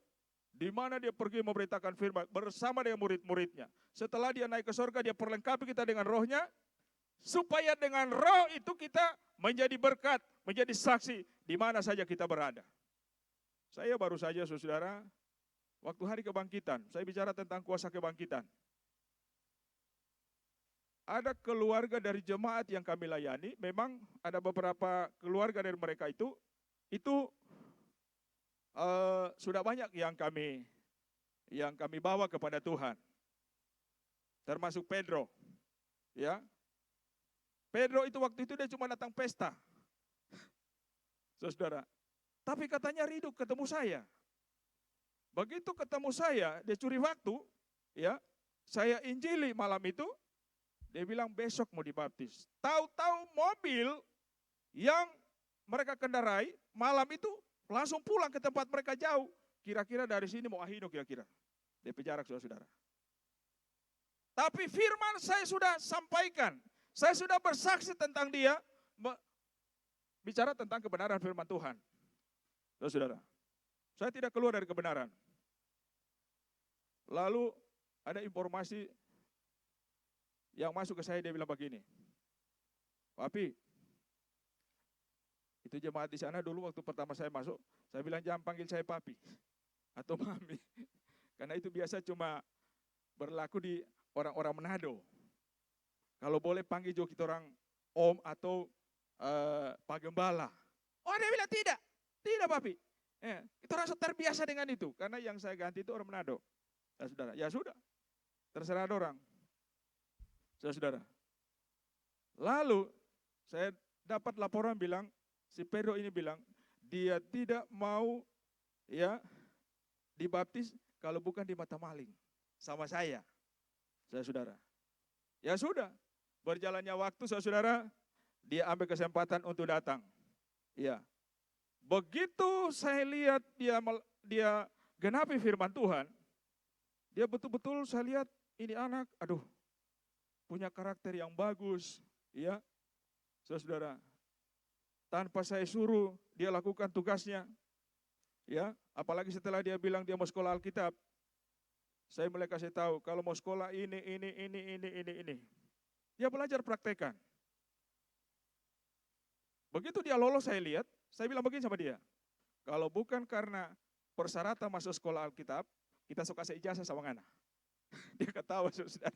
di mana dia pergi memberitakan firman bersama dengan murid-muridnya. Setelah dia naik ke surga, dia perlengkapi kita dengan rohnya, supaya dengan roh itu kita menjadi berkat, menjadi saksi di mana saja kita berada. Saya baru saja, saudara, waktu hari kebangkitan, saya bicara tentang kuasa kebangkitan. Ada keluarga dari jemaat yang kami layani, memang ada beberapa keluarga dari mereka itu sudah banyak yang kami bawa kepada Tuhan. Termasuk Pedro. Ya. Pedro itu waktu itu dia cuma datang pesta. Saudara. Tapi katanya rindu ketemu saya. Begitu ketemu saya, dia curi waktu, ya. Saya injili malam itu, dia bilang besok mau dibaptis. Tahu-tahu mobil yang mereka kendarai malam itu langsung pulang ke tempat mereka jauh. Kira-kira dari sini mau Ahino kira-kira. DP jarak saudara. Tapi firman saya sudah sampaikan. Saya sudah bersaksi tentang dia. Bicara tentang kebenaran firman Tuhan. Saudara, saya tidak keluar dari kebenaran. Lalu ada informasi yang masuk ke saya, dia bilang begini, Papi, itu jemaat di sana dulu waktu pertama saya masuk, saya bilang jangan panggil saya Papi atau Mami, karena itu biasa cuma berlaku di orang-orang Manado. Kalau boleh panggil juga kita orang Om atau Pak Gembala. Oh dia bilang tidak Papi. Kita rasa terbiasa dengan itu, karena yang saya ganti itu orang Manado. Ya saudara, ya sudah, terserah orang. Saudara. Lalu saya dapat laporan bilang, si Pedro ini bilang, dia tidak mau ya dibaptis kalau bukan di mata maling sama saya. Saudara. Ya sudah, berjalannya waktu saudara, dia ambil kesempatan untuk datang. Ya. Begitu saya lihat dia genapi firman Tuhan, dia betul-betul saya lihat ini anak, aduh, punya karakter yang bagus, ya, saudara. Tanpa saya suruh, dia lakukan tugasnya, ya. Apalagi setelah dia bilang dia mau sekolah Alkitab, saya mulai kasih tahu kalau mau sekolah ini. Dia belajar praktekan. Begitu dia lolos saya lihat, saya bilang begini sama dia, kalau bukan karena persyaratan masuk sekolah Alkitab, kita suka kasih ijazah sama ngana. Dia ketawa, saudara.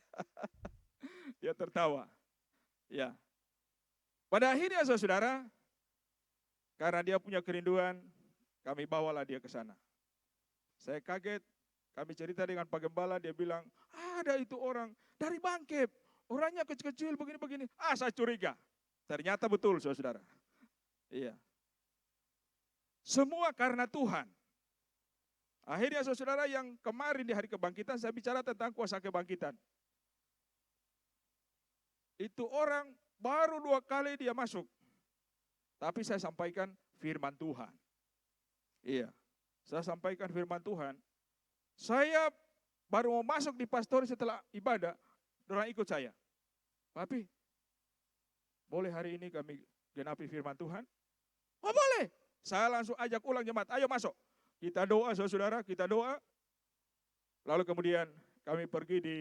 Dia tertawa. Ya. Pada akhirnya saudara, karena dia punya kerinduan, kami bawalah dia ke sana. Saya kaget, kami cerita dengan Pak Gembala, dia bilang, ada itu orang dari Bangkep, orangnya kecil-kecil begini-begini. Saya curiga. Ternyata betul saudara. Iya. Semua karena Tuhan. Akhirnya saudara, yang kemarin di hari kebangkitan saya bicara tentang kuasa kebangkitan. Itu orang baru 2 kali dia masuk. Tapi saya sampaikan firman Tuhan. Iya, saya sampaikan firman Tuhan. Saya baru mau masuk di pastori setelah ibadah, orang ikut saya. Papi, boleh hari ini kami genapi firman Tuhan? Oh boleh. Saya langsung ajak ulang jemaat, ayo masuk. Kita doa saudara, kita doa. Lalu kemudian kami pergi di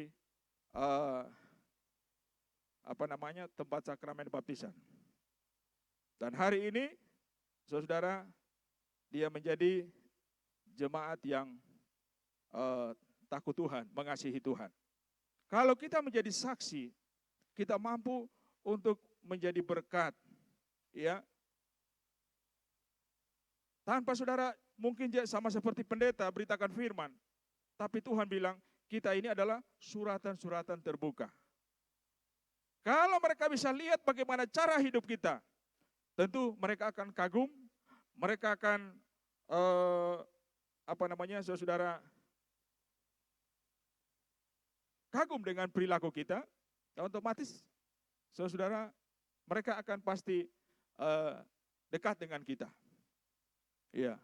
tempat sakramen baptisan. Dan hari ini, saudara, dia menjadi jemaat yang takut Tuhan, mengasihi Tuhan. Kalau kita menjadi saksi, kita mampu untuk menjadi berkat, ya. Tanpa saudara mungkin sama seperti pendeta beritakan firman. Tapi Tuhan bilang, kita ini adalah suratan-suratan terbuka. Kalau mereka bisa lihat bagaimana cara hidup kita, tentu mereka akan kagum, mereka akan saudara kagum dengan perilaku kita, dan otomatis saudara mereka akan pasti dekat dengan kita. Iya.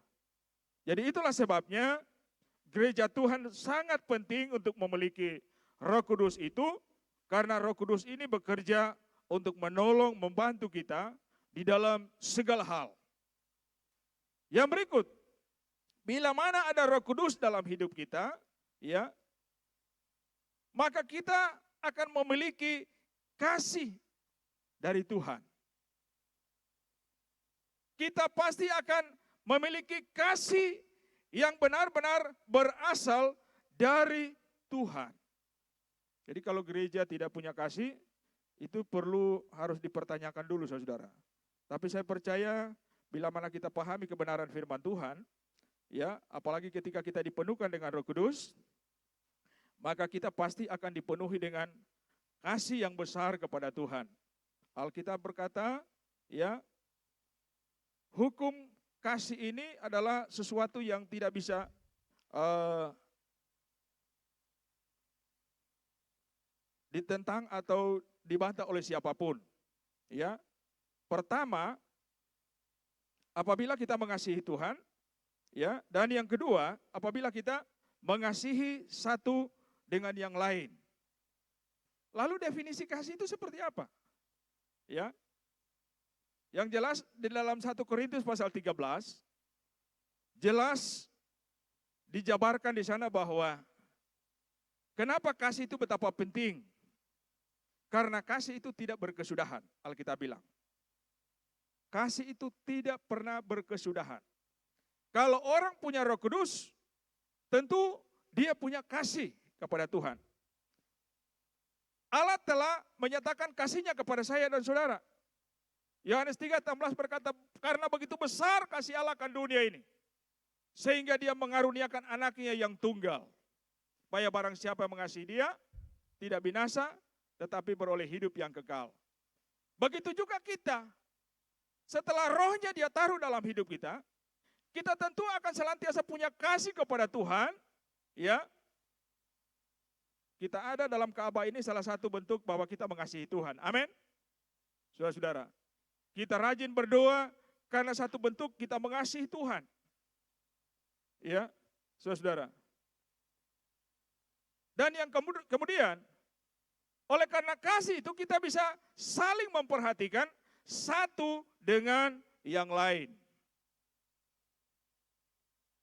Jadi itulah sebabnya gereja Tuhan sangat penting untuk memiliki Roh Kudus itu, karena Roh Kudus ini bekerja untuk menolong, membantu kita di dalam segala hal. Yang berikut, bila mana ada Roh Kudus dalam hidup kita, ya, maka kita akan memiliki kasih dari Tuhan. Kita pasti akan memiliki kasih yang benar-benar berasal dari Tuhan. Jadi kalau gereja tidak punya kasih, itu harus dipertanyakan dulu saudara. Tapi saya percaya bila mana kita pahami kebenaran firman Tuhan, ya, apalagi ketika kita dipenuhkan dengan Roh Kudus, maka kita pasti akan dipenuhi dengan kasih yang besar kepada Tuhan. Alkitab berkata, ya, hukum kasih ini adalah sesuatu yang tidak bisa ditentang atau dibantah oleh siapapun. Ya, pertama, apabila kita mengasihi Tuhan, ya, dan yang kedua, apabila kita mengasihi satu dengan yang lain. Lalu definisi kasih itu seperti apa? Ya. Yang jelas di dalam 1 Korintus pasal 13 jelas dijabarkan di sana bahwa kenapa kasih itu betapa penting? Karena kasih itu tidak berkesudahan, Alkitab bilang. Kasih itu tidak pernah berkesudahan. Kalau orang punya Roh Kudus, tentu dia punya kasih kepada Tuhan. Allah telah menyatakan kasih-Nya kepada saya dan saudara. Yohanes 3:16 berkata, karena begitu besar kasih Allah akan dunia ini, sehingga dia mengaruniakan anaknya yang tunggal, supaya barang siapa yang mengasihi dia, tidak binasa, tetapi beroleh hidup yang kekal. Begitu juga kita, setelah rohnya dia taruh dalam hidup kita, kita tentu akan senantiasa punya kasih kepada Tuhan, ya. Kita ada dalam Ka'bah ini salah satu bentuk bahwa kita mengasihi Tuhan. Amin. Saudara-saudara, kita rajin berdoa karena satu bentuk kita mengasihi Tuhan. Ya, saudara-saudara. Dan yang kemudian, oleh karena kasih itu kita bisa saling memperhatikan satu dengan yang lain.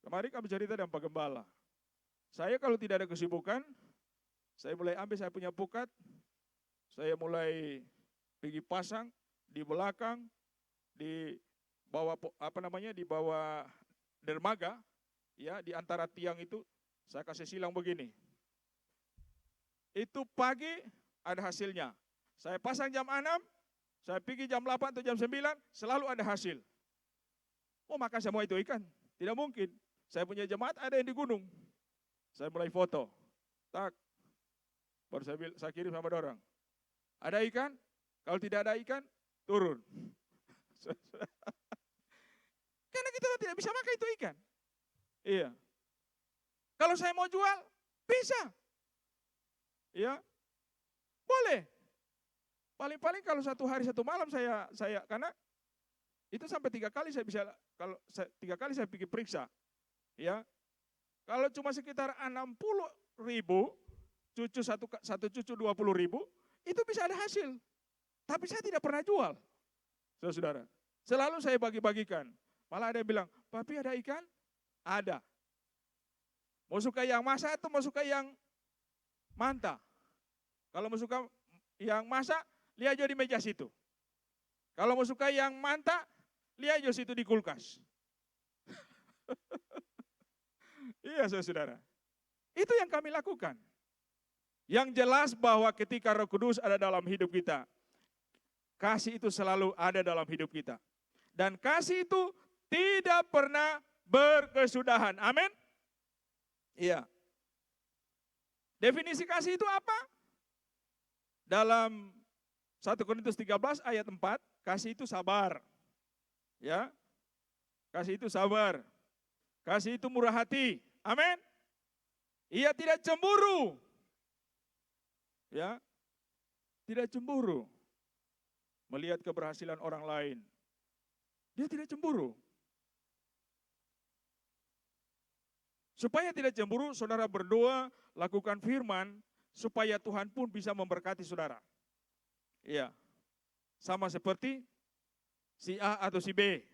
Kemarin kami cerita dengan Pak Gembala. Saya kalau tidak ada kesibukan, saya mulai ambil saya punya pukat, saya mulai pergi pasang di belakang, di bawah di bawah dermaga, ya, di antara tiang itu saya kasih silang begini. Itu pagi ada hasilnya. Saya pasang jam 6, saya pergi jam 8 atau jam 9, selalu ada hasil. Oh, makan semua itu ikan? Tidak mungkin. Saya punya jemaat ada yang di gunung. Saya mulai foto. Tak. Baru saya kirim sama orang. Ada ikan? Kalau tidak ada ikan, turun. Karena kita tidak bisa makan itu ikan. Iya. Kalau saya mau jual, bisa. Ya, boleh. Paling-paling kalau 1 hari 1 malam saya karena itu sampai 3 kali saya bisa, kalau 3 kali saya pergi periksa. Ya, kalau cuma sekitar 60.000, satu cucu 20.000, itu bisa ada hasil. Tapi saya tidak pernah jual, saudara. Selalu saya bagi-bagikan. Malah ada yang bilang, papi ada ikan? Ada. Mau suka yang masak atau mau suka yang manta? Kalau mau suka yang masak, lihat aja di meja situ. Kalau mau suka yang manta, lihat aja situ di kulkas. Iya saudara. Itu yang kami lakukan. Yang jelas bahwa ketika Roh Kudus ada dalam hidup kita, kasih itu selalu ada dalam hidup kita. Dan kasih itu tidak pernah berkesudahan. Amin. Iya. Definisi kasih itu apa? Dalam 1 Korintus 13 ayat 4, kasih itu sabar. Ya. Kasih itu sabar. Kasih itu murah hati. Amin. Ia tidak cemburu. Ya. Tidak cemburu melihat keberhasilan orang lain. Dia tidak cemburu. Supaya tidak cemburu, saudara berdoa, lakukan firman, supaya Tuhan pun bisa memberkati saudara. Iya. Sama seperti si A atau si B.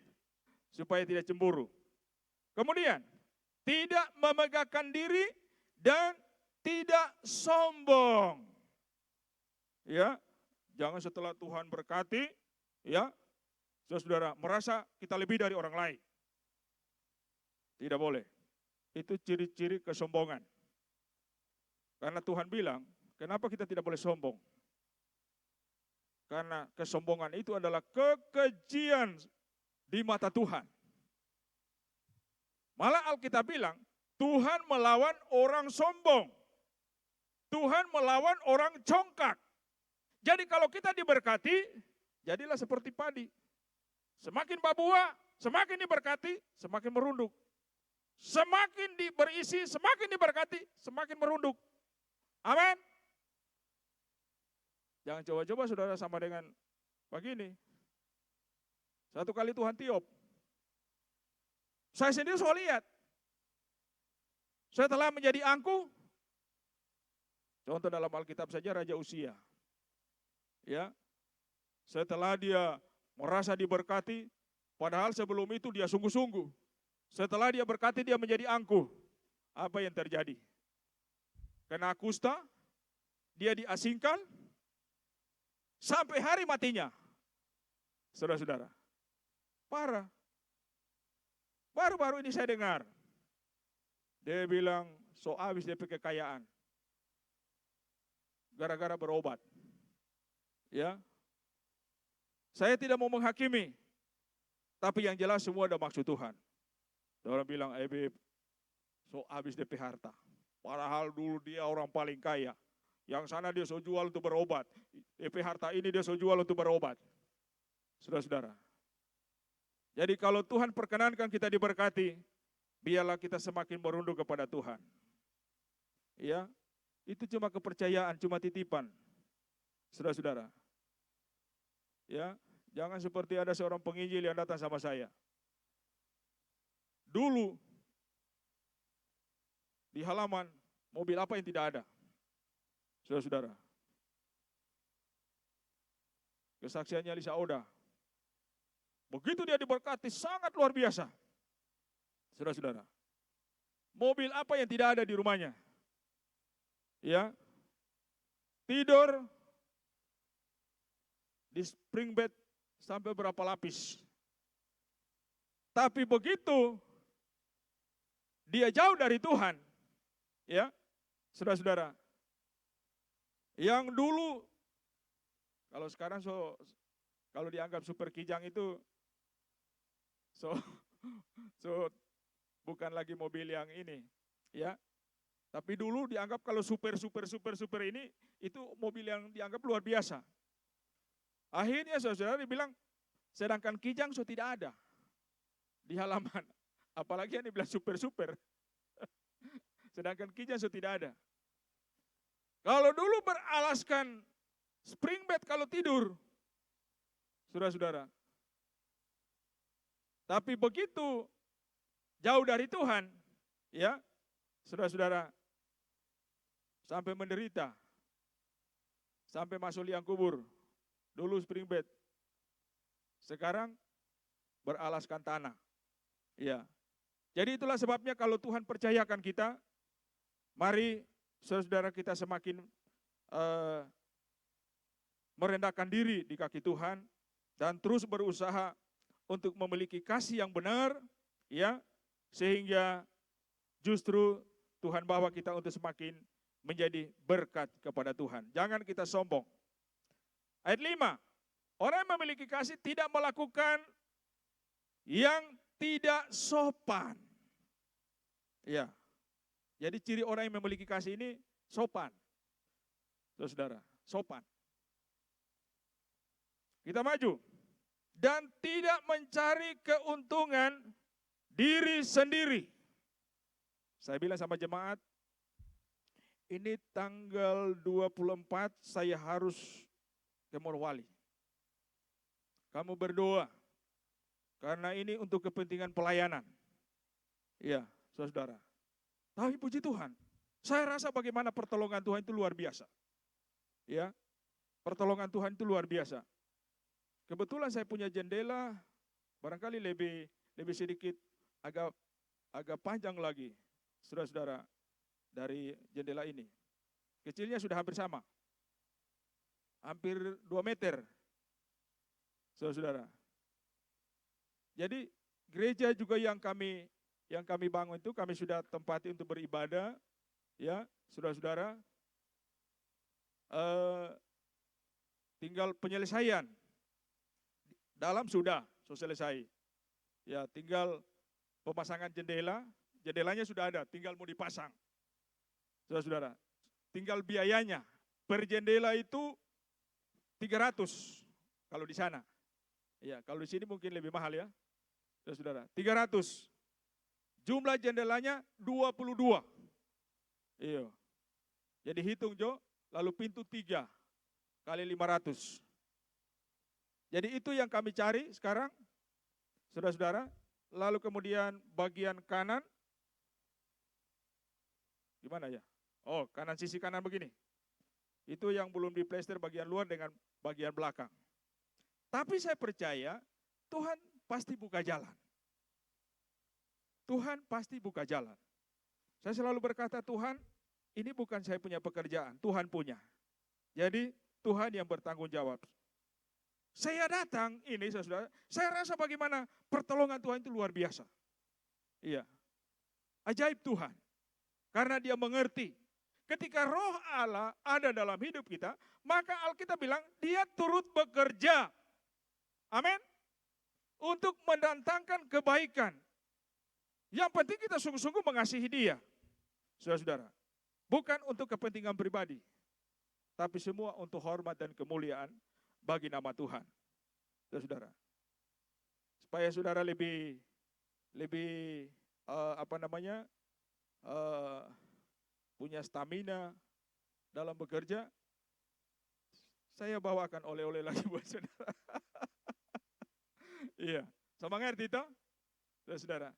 Supaya tidak cemburu. Kemudian, tidak memegahkan diri dan tidak sombong. Ya, jangan setelah Tuhan berkati, ya, saudara merasa kita lebih dari orang lain. Tidak boleh. Itu ciri-ciri kesombongan. Karena Tuhan bilang, kenapa kita tidak boleh sombong? Karena kesombongan itu adalah kekejian di mata Tuhan. Malah Alkitab bilang, Tuhan melawan orang sombong. Tuhan melawan orang congkak. Jadi kalau kita diberkati, jadilah seperti padi. Semakin berbuah, semakin diberkati, semakin merunduk. Semakin berisi, semakin diberkati, semakin merunduk. Amin. Jangan coba-coba saudara sama dengan begini. Satu kali Tuhan tiup. Saya sendiri soal lihat. Saya telah menjadi angkuh. Contoh dalam Alkitab saja Raja Usia. Ya. Setelah dia merasa diberkati, padahal sebelum itu dia sungguh-sungguh. Setelah dia berkati, dia menjadi angkuh. Apa yang terjadi? Kena kusta, dia diasingkan, sampai hari matinya. Saudara-saudara, parah. Baru-baru ini saya dengar, dia bilang, so habis dia pakai kekayaan. Gara-gara berobat. Ya, saya tidak mau menghakimi, tapi yang jelas semua ada maksud Tuhan. Orang bilang, Beb, so habis DP harta. Padahal dulu dia orang paling kaya. Yang sana dia so jual untuk berobat. DP harta ini dia so jual untuk berobat. Saudara-saudara. Jadi kalau Tuhan perkenankan kita diberkati, biarlah kita semakin merunduk kepada Tuhan. Ya, itu cuma kepercayaan, cuma titipan. Saudara-saudara. Ya, jangan seperti ada seorang penginjil yang datang sama saya. Dulu di halaman mobil apa yang tidak ada? Saudara-saudara. Kesaksiannya Lisa Oda. Begitu dia diberkati sangat luar biasa. Saudara-saudara. Mobil apa yang tidak ada di rumahnya? Ya. Tidur di spring bed sampai berapa lapis. Tapi begitu dia jauh dari Tuhan, ya, saudara-saudara, yang dulu, kalau sekarang kalau dianggap super kijang itu, bukan lagi mobil yang ini, ya, tapi dulu dianggap kalau super ini, itu mobil yang dianggap luar biasa. Akhirnya saudara dibilang, sedangkan kijang tidak ada di halaman. Apalagi yang dibilang super. Sedangkan kijang tidak ada. Kalau dulu beralaskan spring bed kalau tidur, saudara-saudara. Tapi begitu jauh dari Tuhan, ya, saudara-saudara, sampai menderita, sampai masuk liang kubur. Dulu spring bed, sekarang beralaskan tanah. Ya. Jadi itulah sebabnya kalau Tuhan percayakan kita, mari saudara kita semakin merendahkan diri di kaki Tuhan dan terus berusaha untuk memiliki kasih yang benar, ya, sehingga justru Tuhan bawa kita untuk semakin menjadi berkat kepada Tuhan. Jangan kita sombong. Ayat 5, orang yang memiliki kasih tidak melakukan yang tidak sopan. Ya. Jadi ciri orang yang memiliki kasih ini sopan. Saudara, sopan. Kita maju. Dan tidak mencari keuntungan diri sendiri. Saya bilang sama jemaat, ini tanggal 24 saya harus ke Morowali. Kamu berdoa. Karena ini untuk kepentingan pelayanan. Iya, saudara. Tapi puji Tuhan, saya rasa bagaimana pertolongan Tuhan itu luar biasa. Ya, pertolongan Tuhan itu luar biasa. Kebetulan saya punya jendela, barangkali lebih sedikit agak panjang lagi, saudara-saudara, dari jendela ini. Kecilnya sudah hampir sama, hampir 2 meter, saudara-saudara. Jadi gereja juga yang kami bangun itu kami sudah tempati untuk beribadah, ya, saudara-saudara. Tinggal penyelesaian, dalam sudah selesai, ya, tinggal pemasangan jendelanya sudah ada, tinggal mau dipasang, saudara-saudara. Tinggal biayanya per jendela itu 300 kalau di sana, ya, kalau di sini mungkin lebih mahal ya. Saudara, 300. Jumlah jendelanya 22. Iya. Jadi hitung Jo, lalu pintu 3 kali 500. Jadi itu yang kami cari sekarang, saudara-saudara. Lalu kemudian bagian kanan, gimana ya? Oh, kanan, sisi kanan begini. Itu yang belum diplester bagian luar dengan bagian belakang. Tapi saya percaya Tuhan pasti buka jalan. Tuhan pasti buka jalan. Saya selalu berkata, Tuhan, ini bukan saya punya pekerjaan, Tuhan punya. Jadi Tuhan yang bertanggung jawab. Saya datang ini, saudara, saya rasa bagaimana pertolongan Tuhan itu luar biasa. Iya, ajaib Tuhan. Karena dia mengerti, ketika roh Allah ada dalam hidup kita, maka Alkitab bilang, dia turut bekerja. Amin. Untuk mendatangkan kebaikan. Yang penting kita sungguh-sungguh mengasihi dia. Saudara-saudara. Bukan untuk kepentingan pribadi. Tapi semua untuk hormat dan kemuliaan bagi nama Tuhan. Saudara-saudara. Supaya saudara lebih punya stamina dalam bekerja, saya bawakan oleh-oleh lagi buat saudara. Iya, sama ngerti itu, saudara.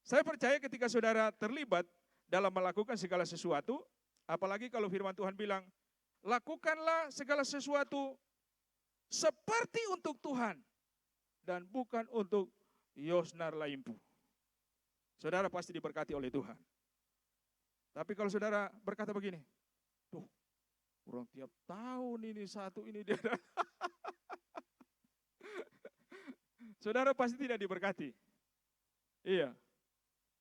Saya percaya ketika saudara terlibat dalam melakukan segala sesuatu, apalagi kalau firman Tuhan bilang, lakukanlah segala sesuatu seperti untuk Tuhan dan bukan untuk Yosnar Laimpu. Saudara pasti diberkati oleh Tuhan. Tapi kalau saudara berkata begini, tuh, kurang tiap tahun ini satu ini dia. Saudara pasti tidak diberkati. Iya.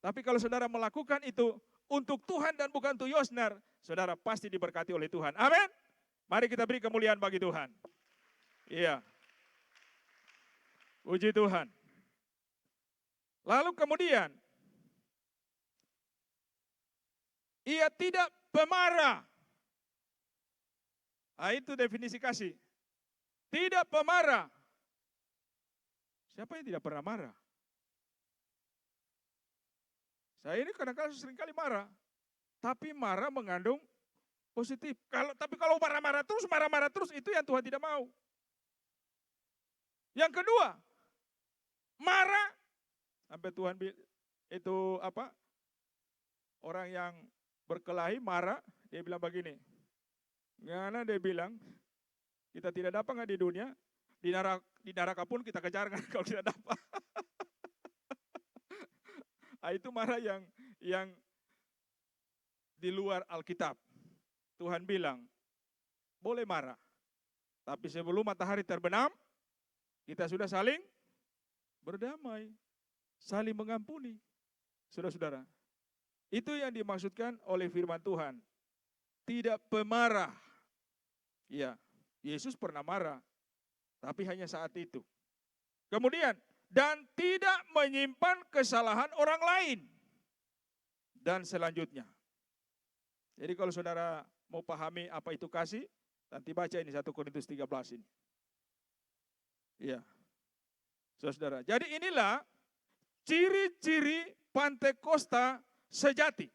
Tapi kalau saudara melakukan itu untuk Tuhan dan bukan untuk Yosnar, saudara pasti diberkati oleh Tuhan. Amin. Mari kita beri kemuliaan bagi Tuhan. Iya. Puji Tuhan. Lalu kemudian, ia tidak pemarah. Nah, itu definisi kasih. Tidak pemarah. Siapa yang tidak pernah marah? Saya ini kadang-kadang seringkali marah. Tapi marah mengandung positif. Tapi kalau marah-marah terus, itu yang Tuhan tidak mau. Yang kedua, marah. Sampai Tuhan itu apa? Orang yang berkelahi marah, dia bilang begini. Karena dia bilang, kita tidak dapat nggak di dunia, di neraka pun kita kejar kan kalau tidak dapat. Itu marah yang di luar Alkitab. Tuhan bilang, boleh marah. Tapi sebelum matahari terbenam, kita sudah saling berdamai. Saling mengampuni. Saudara-saudara. Itu yang dimaksudkan oleh firman Tuhan. Tidak pemarah. Ya, Yesus pernah marah. Tapi hanya saat itu. Kemudian, dan tidak menyimpan kesalahan orang lain. Dan selanjutnya. Jadi kalau saudara mau pahami apa itu kasih, nanti baca ini 1 Korintus 13 ini. Iya. Saudara, jadi inilah ciri-ciri Pantekosta sejati.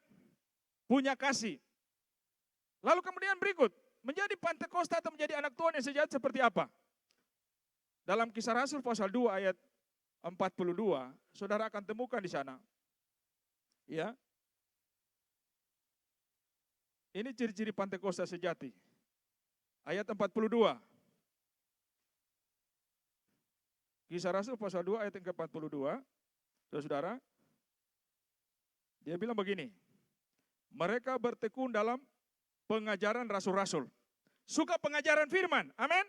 Punya kasih. Lalu kemudian berikut, menjadi Pantekosta atau menjadi anak Tuhan yang sejati seperti apa? Dalam Kisah Rasul pasal 2 ayat 42, saudara akan temukan di sana. Ya. Ini ciri-ciri Pantekosta sejati. Ayat 42. Kisah Rasul pasal 2 ayat yang ke-42. Saudara, dia bilang begini. Mereka bertekun dalam pengajaran rasul-rasul. Suka pengajaran firman. Amin.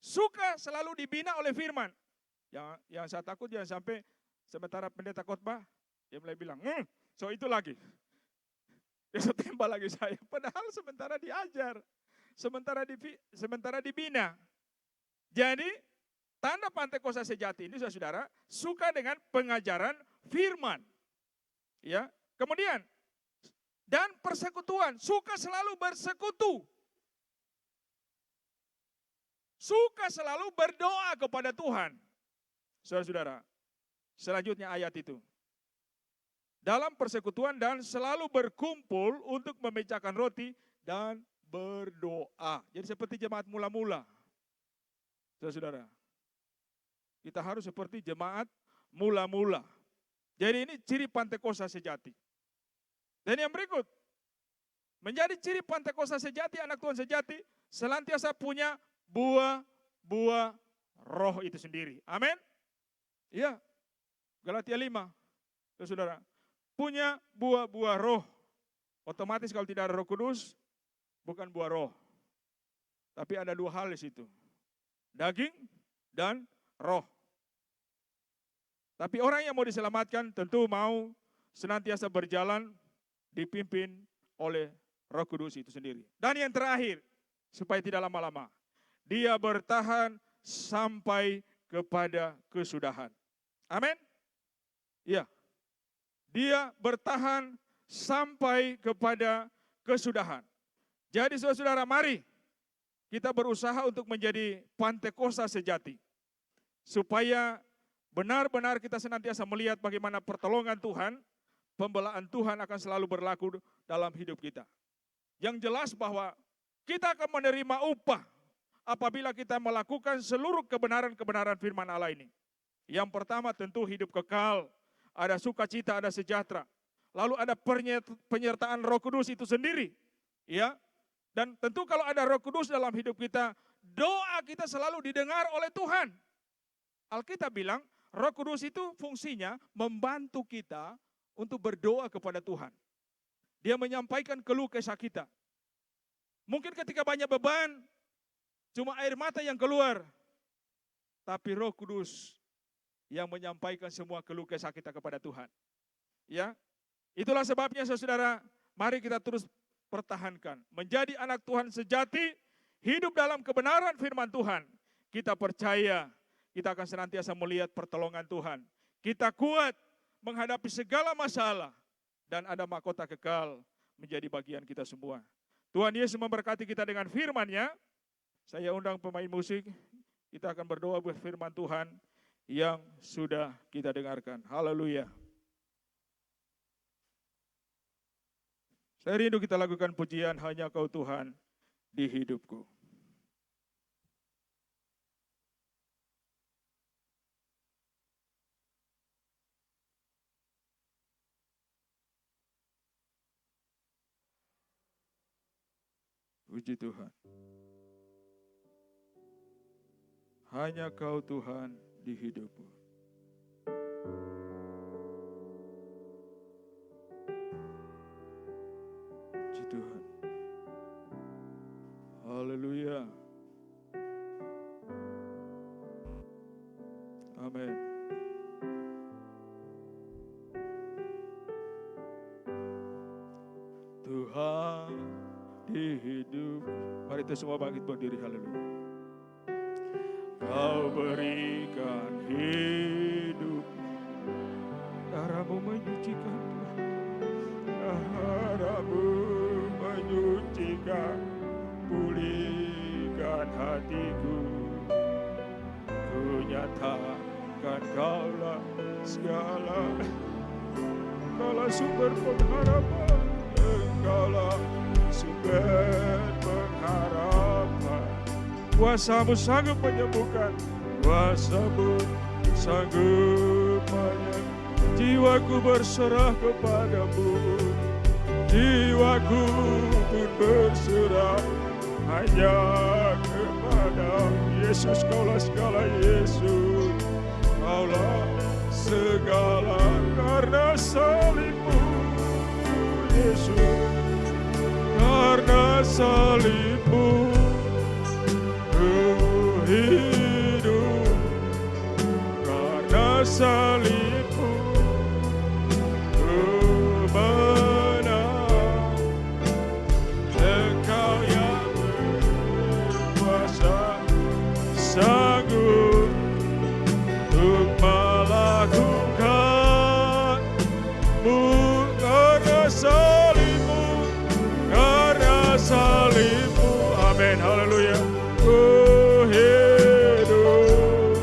Suka selalu dibina oleh firman. Yang saya takut jangan sampai sementara pendeta khotbah, dia mulai bilang, so itu lagi. Dia tembak lagi saya. Padahal sementara diajar. Sementara dibina. Jadi, tanda Pantekosta sejati ini, saudara, suka dengan pengajaran firman. Ya, kemudian, dan persekutuan, suka selalu bersekutu. Suka selalu berdoa kepada Tuhan. Saudara-saudara, selanjutnya ayat itu. Dalam persekutuan dan selalu berkumpul untuk memecahkan roti dan berdoa. Jadi seperti jemaat mula-mula. Saudara-saudara, kita harus seperti jemaat mula-mula. Jadi ini ciri Pantekosta sejati. Dan yang berikut, menjadi ciri Pantekosta sejati, anak Tuhan sejati, senantiasa punya buah-buah roh itu sendiri. Amin. Iya. Galatia 5. Saudara, punya buah-buah roh. Otomatis kalau tidak ada Roh Kudus, bukan buah roh. Tapi ada dua hal di situ. Daging dan roh. Tapi orang yang mau diselamatkan tentu mau senantiasa berjalan dipimpin oleh Roh Kudus itu sendiri. Dan yang terakhir, supaya tidak lama-lama, dia bertahan sampai kepada kesudahan. Amin? Ya. Dia bertahan sampai kepada kesudahan. Jadi saudara-saudara, mari kita berusaha untuk menjadi Pantekosta sejati. Supaya benar-benar kita senantiasa melihat bagaimana pertolongan Tuhan, pembelaan Tuhan akan selalu berlaku dalam hidup kita. Yang jelas bahwa kita akan menerima upah apabila kita melakukan seluruh kebenaran-kebenaran firman Allah ini. Yang pertama tentu hidup kekal, ada sukacita, ada sejahtera. Lalu ada penyertaan Roh Kudus itu sendiri. Ya. Dan tentu kalau ada Roh Kudus dalam hidup kita, doa kita selalu didengar oleh Tuhan. Alkitab bilang, Roh Kudus itu fungsinya membantu kita untuk berdoa kepada Tuhan. Dia menyampaikan keluh kesah kita. Mungkin ketika banyak beban, cuma air mata yang keluar. Tapi Roh Kudus yang menyampaikan semua keluh kesah kita kepada Tuhan. Ya, itulah sebabnya saudara, mari kita terus pertahankan. Menjadi anak Tuhan sejati, hidup dalam kebenaran firman Tuhan. Kita percaya, kita akan senantiasa melihat pertolongan Tuhan. Kita kuat menghadapi segala masalah. Dan ada mahkota kekal menjadi bagian kita semua. Tuhan Yesus memberkati kita dengan firman-Nya. Saya undang pemain musik, kita akan berdoa buat firman Tuhan yang sudah kita dengarkan. Haleluya. Saya rindu kita lakukan pujian hanya Kau Tuhan di hidupku. Puji Tuhan. Hanya Kau Tuhan di hidupku. Puji Tuhan. Haleluya. Amin. Tuhan di hidup. Mari kita semua bangkit berdiri. Haleluya. Kau berikan hidup Darah-Mu menyucikan Tuhan. Darah-Mu menyucikan, pulihkan hatiku. Kunyatakan Kaulah segala, Engkaulah sumber pengharapan, Engkaulah sumber pengharapan. Kuasa-Mu sanggup menyembuhkan, Kuasa-Mu sanggup menyembuhkan. Jiwaku berserah kepadamu, jiwaku pun berserah hanya kepada Yesus. Kaulah segala, Yesus, Kaulah segala, karena salib-Mu, Yesus, karena salib-Mu ku hidup, karena salib-Mu ku menang. Engkau yang berkuasa, sanggup untuk melakukanmu, karena salib-Mu, karena salib-Mu. Amin, haleluya. Ku hidup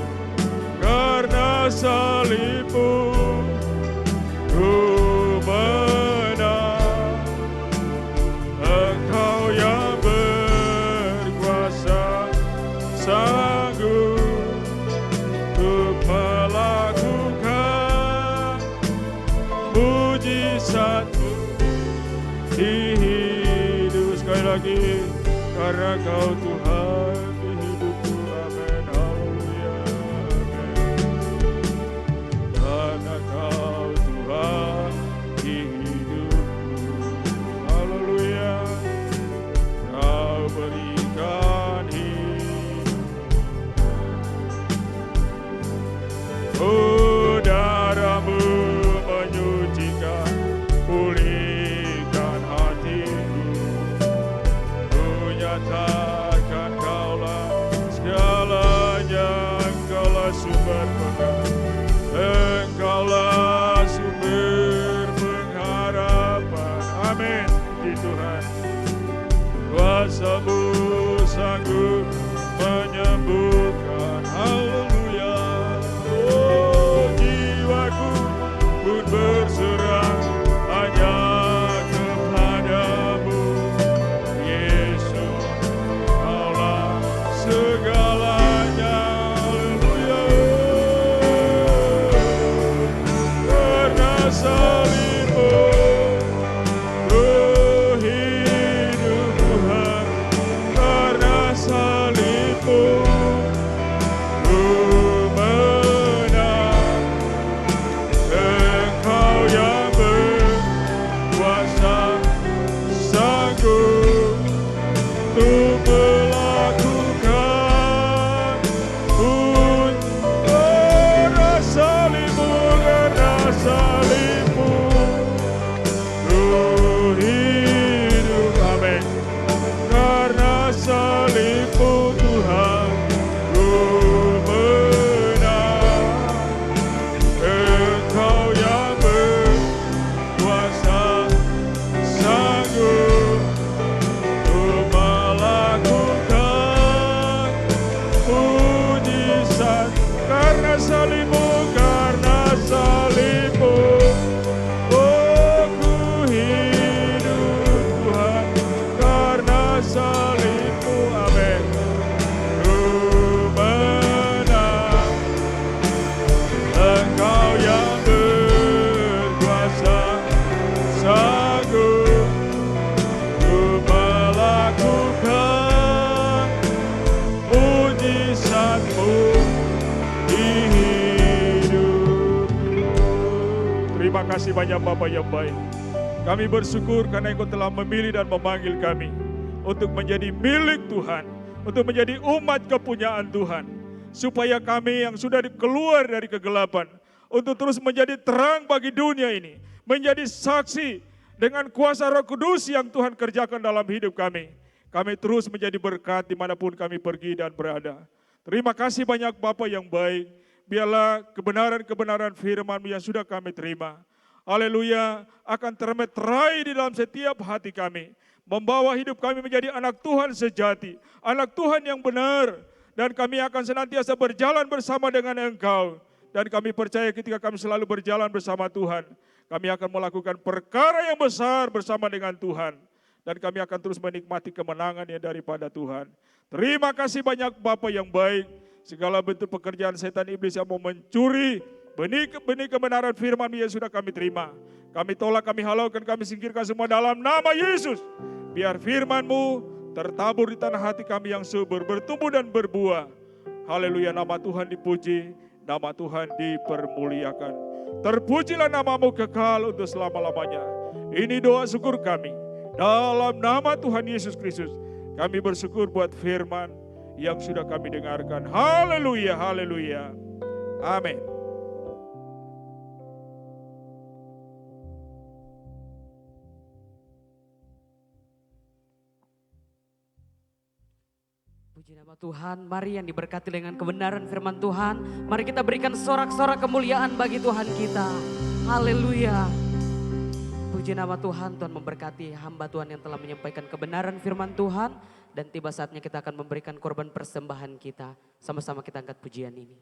karena salib-Mu, ku menang. Engkau yang berkuasa, sanggup untuk melakukan mujizat-Mu di hidup. Sekali lagi, karena Kau Tuhan di hidupku. Amin, haleluya, amin. Karena Kau Tuhan di hidupku, haleluya. Kau berikan hidup. Oh, darah-Mu menyucikan, pulihkan hatiku. Ku nyatakan Kaulah segalanya, Engkaulah sumber pengharapan, Engkaulah sumber pengharapan. Amin, di Tuhan. Kuasa-Mu sanggup menyembuhkan, haleluya. Oh, jiwaku pun berserah hanya kepadamu, Yesus, Kaulah segalanya, haleluya. Karena salib-Mu ku hidup, Tuhan, karena salib-Mu ku menang. Engkau yang berkuasa, sanggup untuk melakukan pun, karena salib-Mu, karena salib-Mu ku hidup. Amin. Karena salib-Mu, Tuhan, ku menang. Engkau yang berkuasa, sanggup untuk melakukan mujizat. Karena salib-Mu, karena salib-Mu, oh, ku hidup, Tuhan, karena salib-Mu. Amin. Ku menang. Engkau yang berkuasa, sanggup untuk melakukan mujizat-Mu di hidupku. Terima kasih banyak Bapa yang baik. Kami bersyukur karena Engkau telah memilih dan memanggil kami untuk menjadi milik Tuhan, untuk menjadi umat kepunyaan Tuhan, supaya kami yang sudah keluar dari kegelapan, untuk terus menjadi terang bagi dunia ini, menjadi saksi dengan kuasa Roh Kudus yang Tuhan kerjakan dalam hidup kami. Kami terus menjadi berkat dimanapun kami pergi dan berada. Terima kasih banyak Bapa yang baik. biarlah kebenaran-kebenaran firman-Mu yang sudah kami terima, haleluya, akan termeterai di dalam setiap hati kami, membawa hidup kami menjadi anak Tuhan sejati, anak Tuhan yang benar, dan kami akan senantiasa berjalan bersama dengan Engkau. Dan kami percaya ketika kami selalu berjalan bersama Tuhan, kami akan melakukan perkara yang besar bersama dengan Tuhan. Dan kami akan terus menikmati kemenangan yang daripada Tuhan. Terima kasih banyak Bapa yang baik. Segala bentuk pekerjaan setan iblis yang mau mencuri benih kebenaran firman yang sudah kami terima, kami tolak, kami halaukan, kami singkirkan semua dalam nama Yesus. Biar firman-Mu tertabur di tanah hati kami yang subur, bertumbuh dan berbuah. Haleluya, nama Tuhan dipuji, nama Tuhan dipermuliakan. Terpujilah nama-Mu kekal untuk selama-lamanya. Ini doa syukur kami. Dalam nama Tuhan Yesus Kristus, kami bersyukur buat firman yang sudah kami dengarkan. Haleluya, haleluya. Amin. Puji nama Tuhan, mari yang diberkati dengan kebenaran firman Tuhan, mari kita berikan sorak-sorak kemuliaan bagi Tuhan kita. Haleluya. Puji nama Tuhan, Tuhan memberkati hamba Tuhan yang telah menyampaikan kebenaran firman Tuhan. Dan tiba saatnya kita akan memberikan korban persembahan kita. Sama-sama kita angkat pujian ini.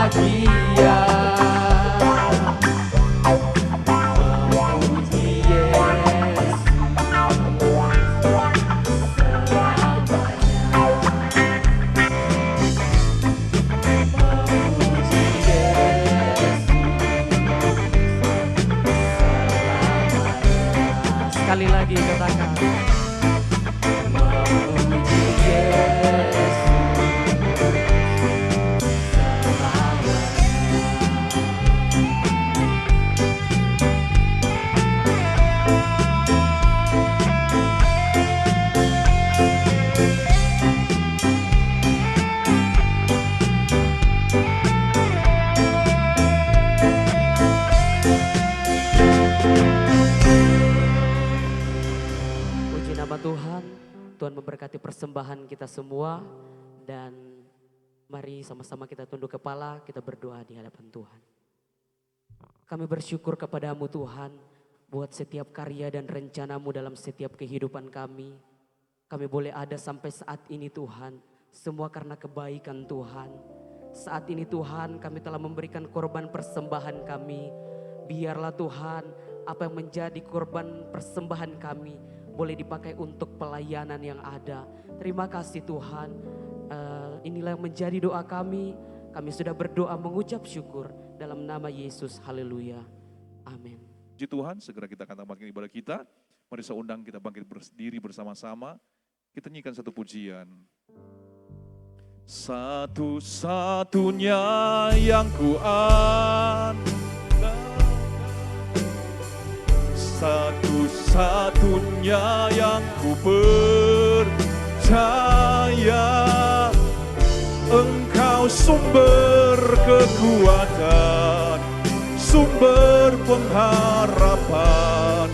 bahagia memuji Yesus memuji Yesus sekali lagi katakan memuji Yesus puji nama Tuhan. Tuhan memberkati persembahan kita semua dan mari sama-sama kita tunduk kepala, kita berdoa di hadapan Tuhan. Kami bersyukur kepadamu Tuhan buat setiap karya dan rencanamu dalam setiap kehidupan kami. Kami boleh ada sampai saat ini Tuhan, semua karena kebaikan Tuhan. Saat ini Tuhan kami telah memberikan korban persembahan kami. Biarlah Tuhan apa yang menjadi korban persembahan kami boleh dipakai untuk pelayanan yang ada. Terima kasih Tuhan. Inilah yang menjadi doa kami. Kami sudah berdoa mengucap syukur dalam nama Yesus. Haleluya. Amin. Puji Tuhan, segera kita akan tambahkan ibadah kita. Mari saya undang kita bangkit berdiri bersama-sama. Kita nyanyikan satu pujian. Satu-satunya yang ku andalkan, satu-satunya yang ku percaya, Engkau sumber kekuatan, sumber pengharapan,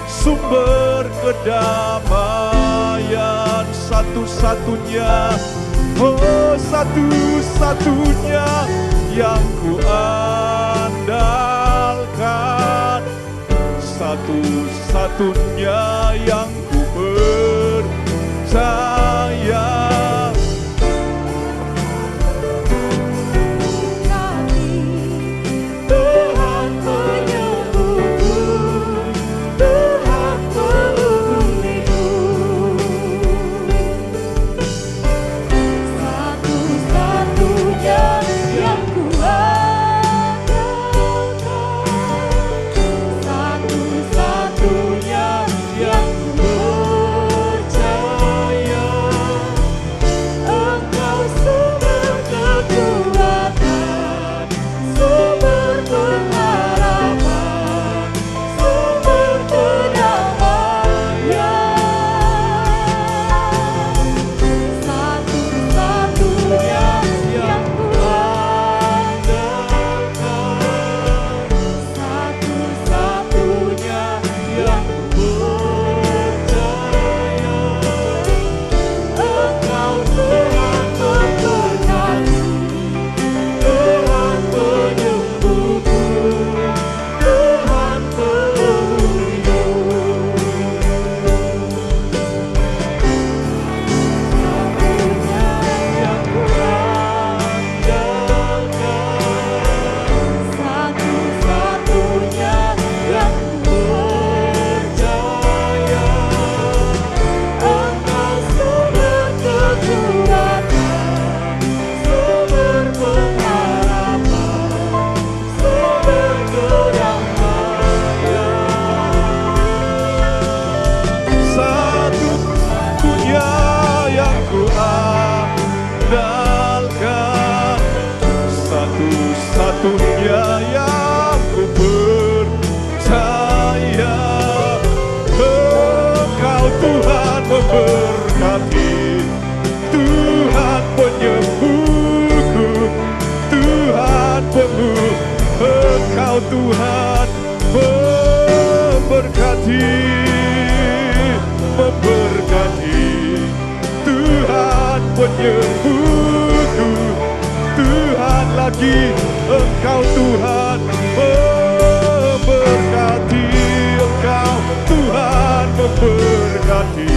sumber kedamaian, satu-satunya, oh satu-satunya yang ku andalkan, satu-satunya yang ku percaya. Satu-satunya yang ku percaya, Engkau Tuhan memberkati, Tuhan penyembuhku, Tuhan penyembuh, Engkau Tuhan memberkati, memberkati, Tuhan penyembuhku, Tuhan lagi, Engkau Tuhan memberkati, Engkau Tuhan memberkati,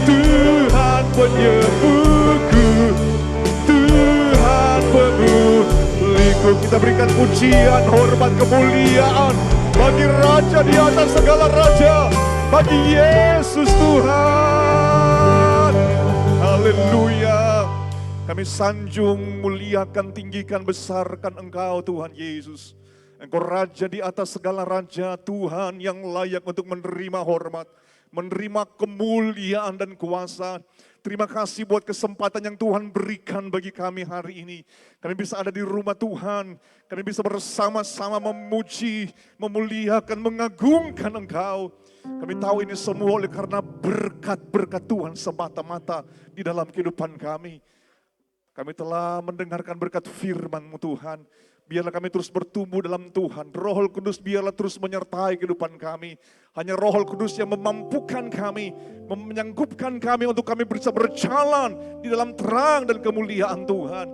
Tuhan penyembuhku, Tuhan penyembuh, berikut. Kita berikan pujian, hormat, kemuliaan bagi Raja di atas segala raja, bagi Yesus Tuhan. Haleluya. Kami sanjung, muliakan, tinggikan, besarkan Engkau Tuhan Yesus. Engkau Raja di atas segala raja, Tuhan yang layak untuk menerima hormat, menerima kemuliaan dan kuasa. Terima kasih buat kesempatan yang Tuhan berikan bagi kami hari ini. Kami bisa ada di rumah Tuhan, kami bisa bersama-sama memuji, memuliakan, mengagungkan Engkau. Kami tahu ini semua oleh karena berkat-berkat Tuhan semata-mata di dalam kehidupan kami. Kami telah mendengarkan berkat firman-Mu Tuhan. Biarlah kami terus bertumbuh dalam Tuhan. Roh Kudus biarlah terus menyertai kehidupan kami. Hanya Roh Kudus yang memampukan kami, menyanggupkan kami untuk kami bisa berjalan di dalam terang dan kemuliaan Tuhan.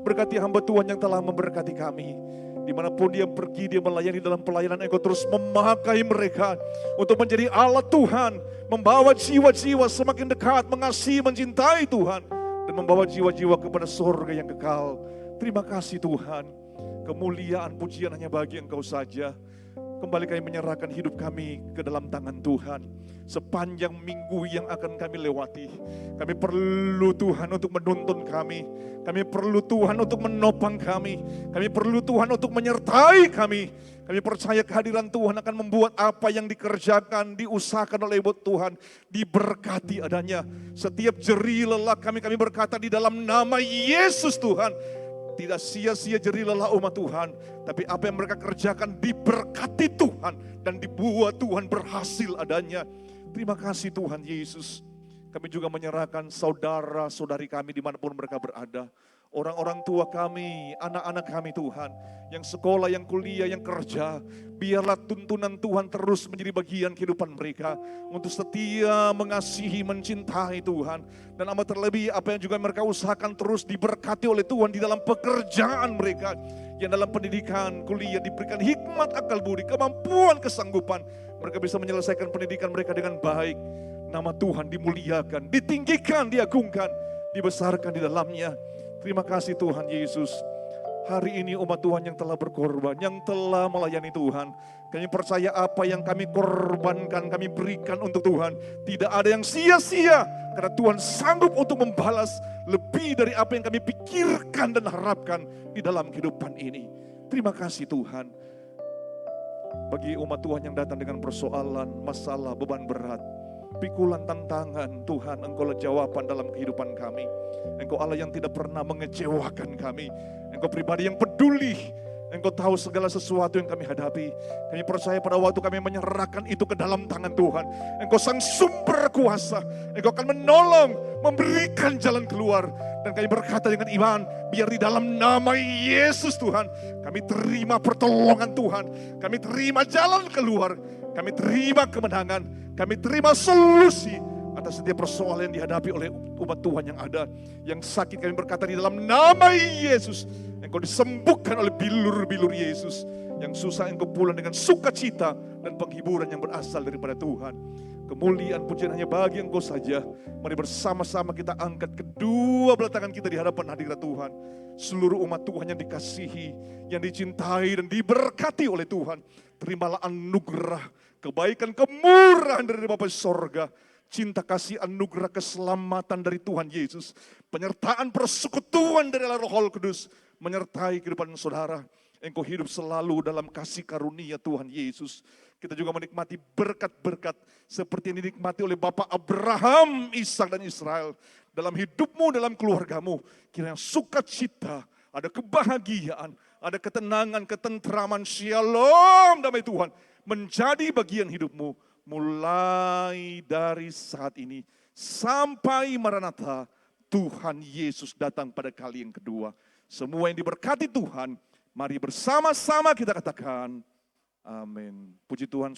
Berkati hamba Tuhan yang telah memberkati kami. Dimanapun dia pergi, dia melayani dalam pelayanan, Engkau terus memakai mereka untuk menjadi alat Tuhan. Membawa jiwa-jiwa semakin dekat, mengasihi, mencintai Tuhan. Dan membawa jiwa-jiwa kepada surga yang kekal. Terima kasih Tuhan. Kemuliaan, pujian hanya bagi Engkau saja. Kembali kami menyerahkan hidup kami ke dalam tangan Tuhan. Sepanjang minggu yang akan kami lewati, kami perlu Tuhan untuk menuntun kami. Kami perlu Tuhan untuk menopang kami. Kami perlu Tuhan untuk menyertai kami. Kami percaya kehadiran Tuhan akan membuat apa yang dikerjakan, diusahakan oleh Tuhan, diberkati adanya. Setiap jerih lelah kami berkata di dalam nama Yesus Tuhan. Tidak sia-sia jerih lelah umat Tuhan, tapi apa yang mereka kerjakan diberkati Tuhan dan dibuat Tuhan berhasil adanya. Terima kasih Tuhan Yesus. Kami juga menyerahkan saudara-saudari kami dimanapun mereka berada. Orang-orang tua kami, anak-anak kami Tuhan, yang sekolah, yang kuliah, yang kerja. Biarlah tuntunan Tuhan terus menjadi bagian kehidupan mereka. Untuk setia, mengasihi, mencintai Tuhan. Dan amat terlebih apa yang juga mereka usahakan terus diberkati oleh Tuhan di dalam pekerjaan mereka. Yang dalam pendidikan, kuliah diberikan hikmat, akal budi, kemampuan, kesanggupan. Mereka bisa menyelesaikan pendidikan mereka dengan baik. Nama Tuhan dimuliakan, ditinggikan, diagungkan, dibesarkan di dalamnya. Terima kasih Tuhan Yesus. Hari ini umat Tuhan yang telah berkorban, yang telah melayani Tuhan. Kami percaya apa yang kami korbankan, kami berikan untuk Tuhan. Tidak ada yang sia-sia, karena Tuhan sanggup untuk membalas lebih dari apa yang kami pikirkan dan harapkan di dalam kehidupan ini. Terima kasih Tuhan. Bagi umat Tuhan yang datang dengan persoalan, masalah, beban berat, pikulan, tantangan, Tuhan Engkau jawaban dalam kehidupan kami. Engkau Allah yang tidak pernah mengecewakan kami. Engkau pribadi yang peduli. Engkau tahu segala sesuatu yang kami hadapi. Kami percaya pada waktu kami menyerahkan itu ke dalam tangan Tuhan. Engkau sang sumber kuasa. Engkau akan menolong, memberikan jalan keluar. Dan kami berkata dengan iman, biar di dalam nama Yesus Tuhan, kami terima pertolongan Tuhan. Kami terima jalan keluar. Kami terima kemenangan. Kami terima solusi atas setiap persoalan yang dihadapi oleh umat Tuhan yang ada. Yang sakit kami berkata di dalam nama Yesus, Engkau disembuhkan oleh bilur-bilur Yesus. Yang susah Engkau pulang dengan sukacita dan penghiburan yang berasal daripada Tuhan. Kemuliaan pujian hanya bagi Engkau saja. Mari bersama-sama kita angkat kedua belah tangan kita di hadapan hadirat Tuhan. Seluruh umat Tuhan yang dikasihi, yang dicintai dan diberkati oleh Tuhan. Terimalah anugerah, kebaikan, kemurahan dari Bapa sorga, cinta kasih, anugerah, keselamatan dari Tuhan Yesus, penyertaan persekutuan dari Roh Kudus menyertai kehidupan saudara. Engkau hidup selalu dalam kasih karunia Tuhan Yesus. Kita juga menikmati berkat-berkat seperti yang dinikmati oleh Bapak Abraham, Ishak dan Israel. Dalam hidupmu, dalam keluargamu, kiranya sukacita, ada kebahagiaan, ada ketenangan, ketentraman, shalom, damai Tuhan menjadi bagian hidupmu mulai dari saat ini sampai Maranatha, Tuhan Yesus datang pada kali yang kedua. Semua yang diberkati Tuhan, mari bersama-sama kita katakan amin. Puji Tuhan.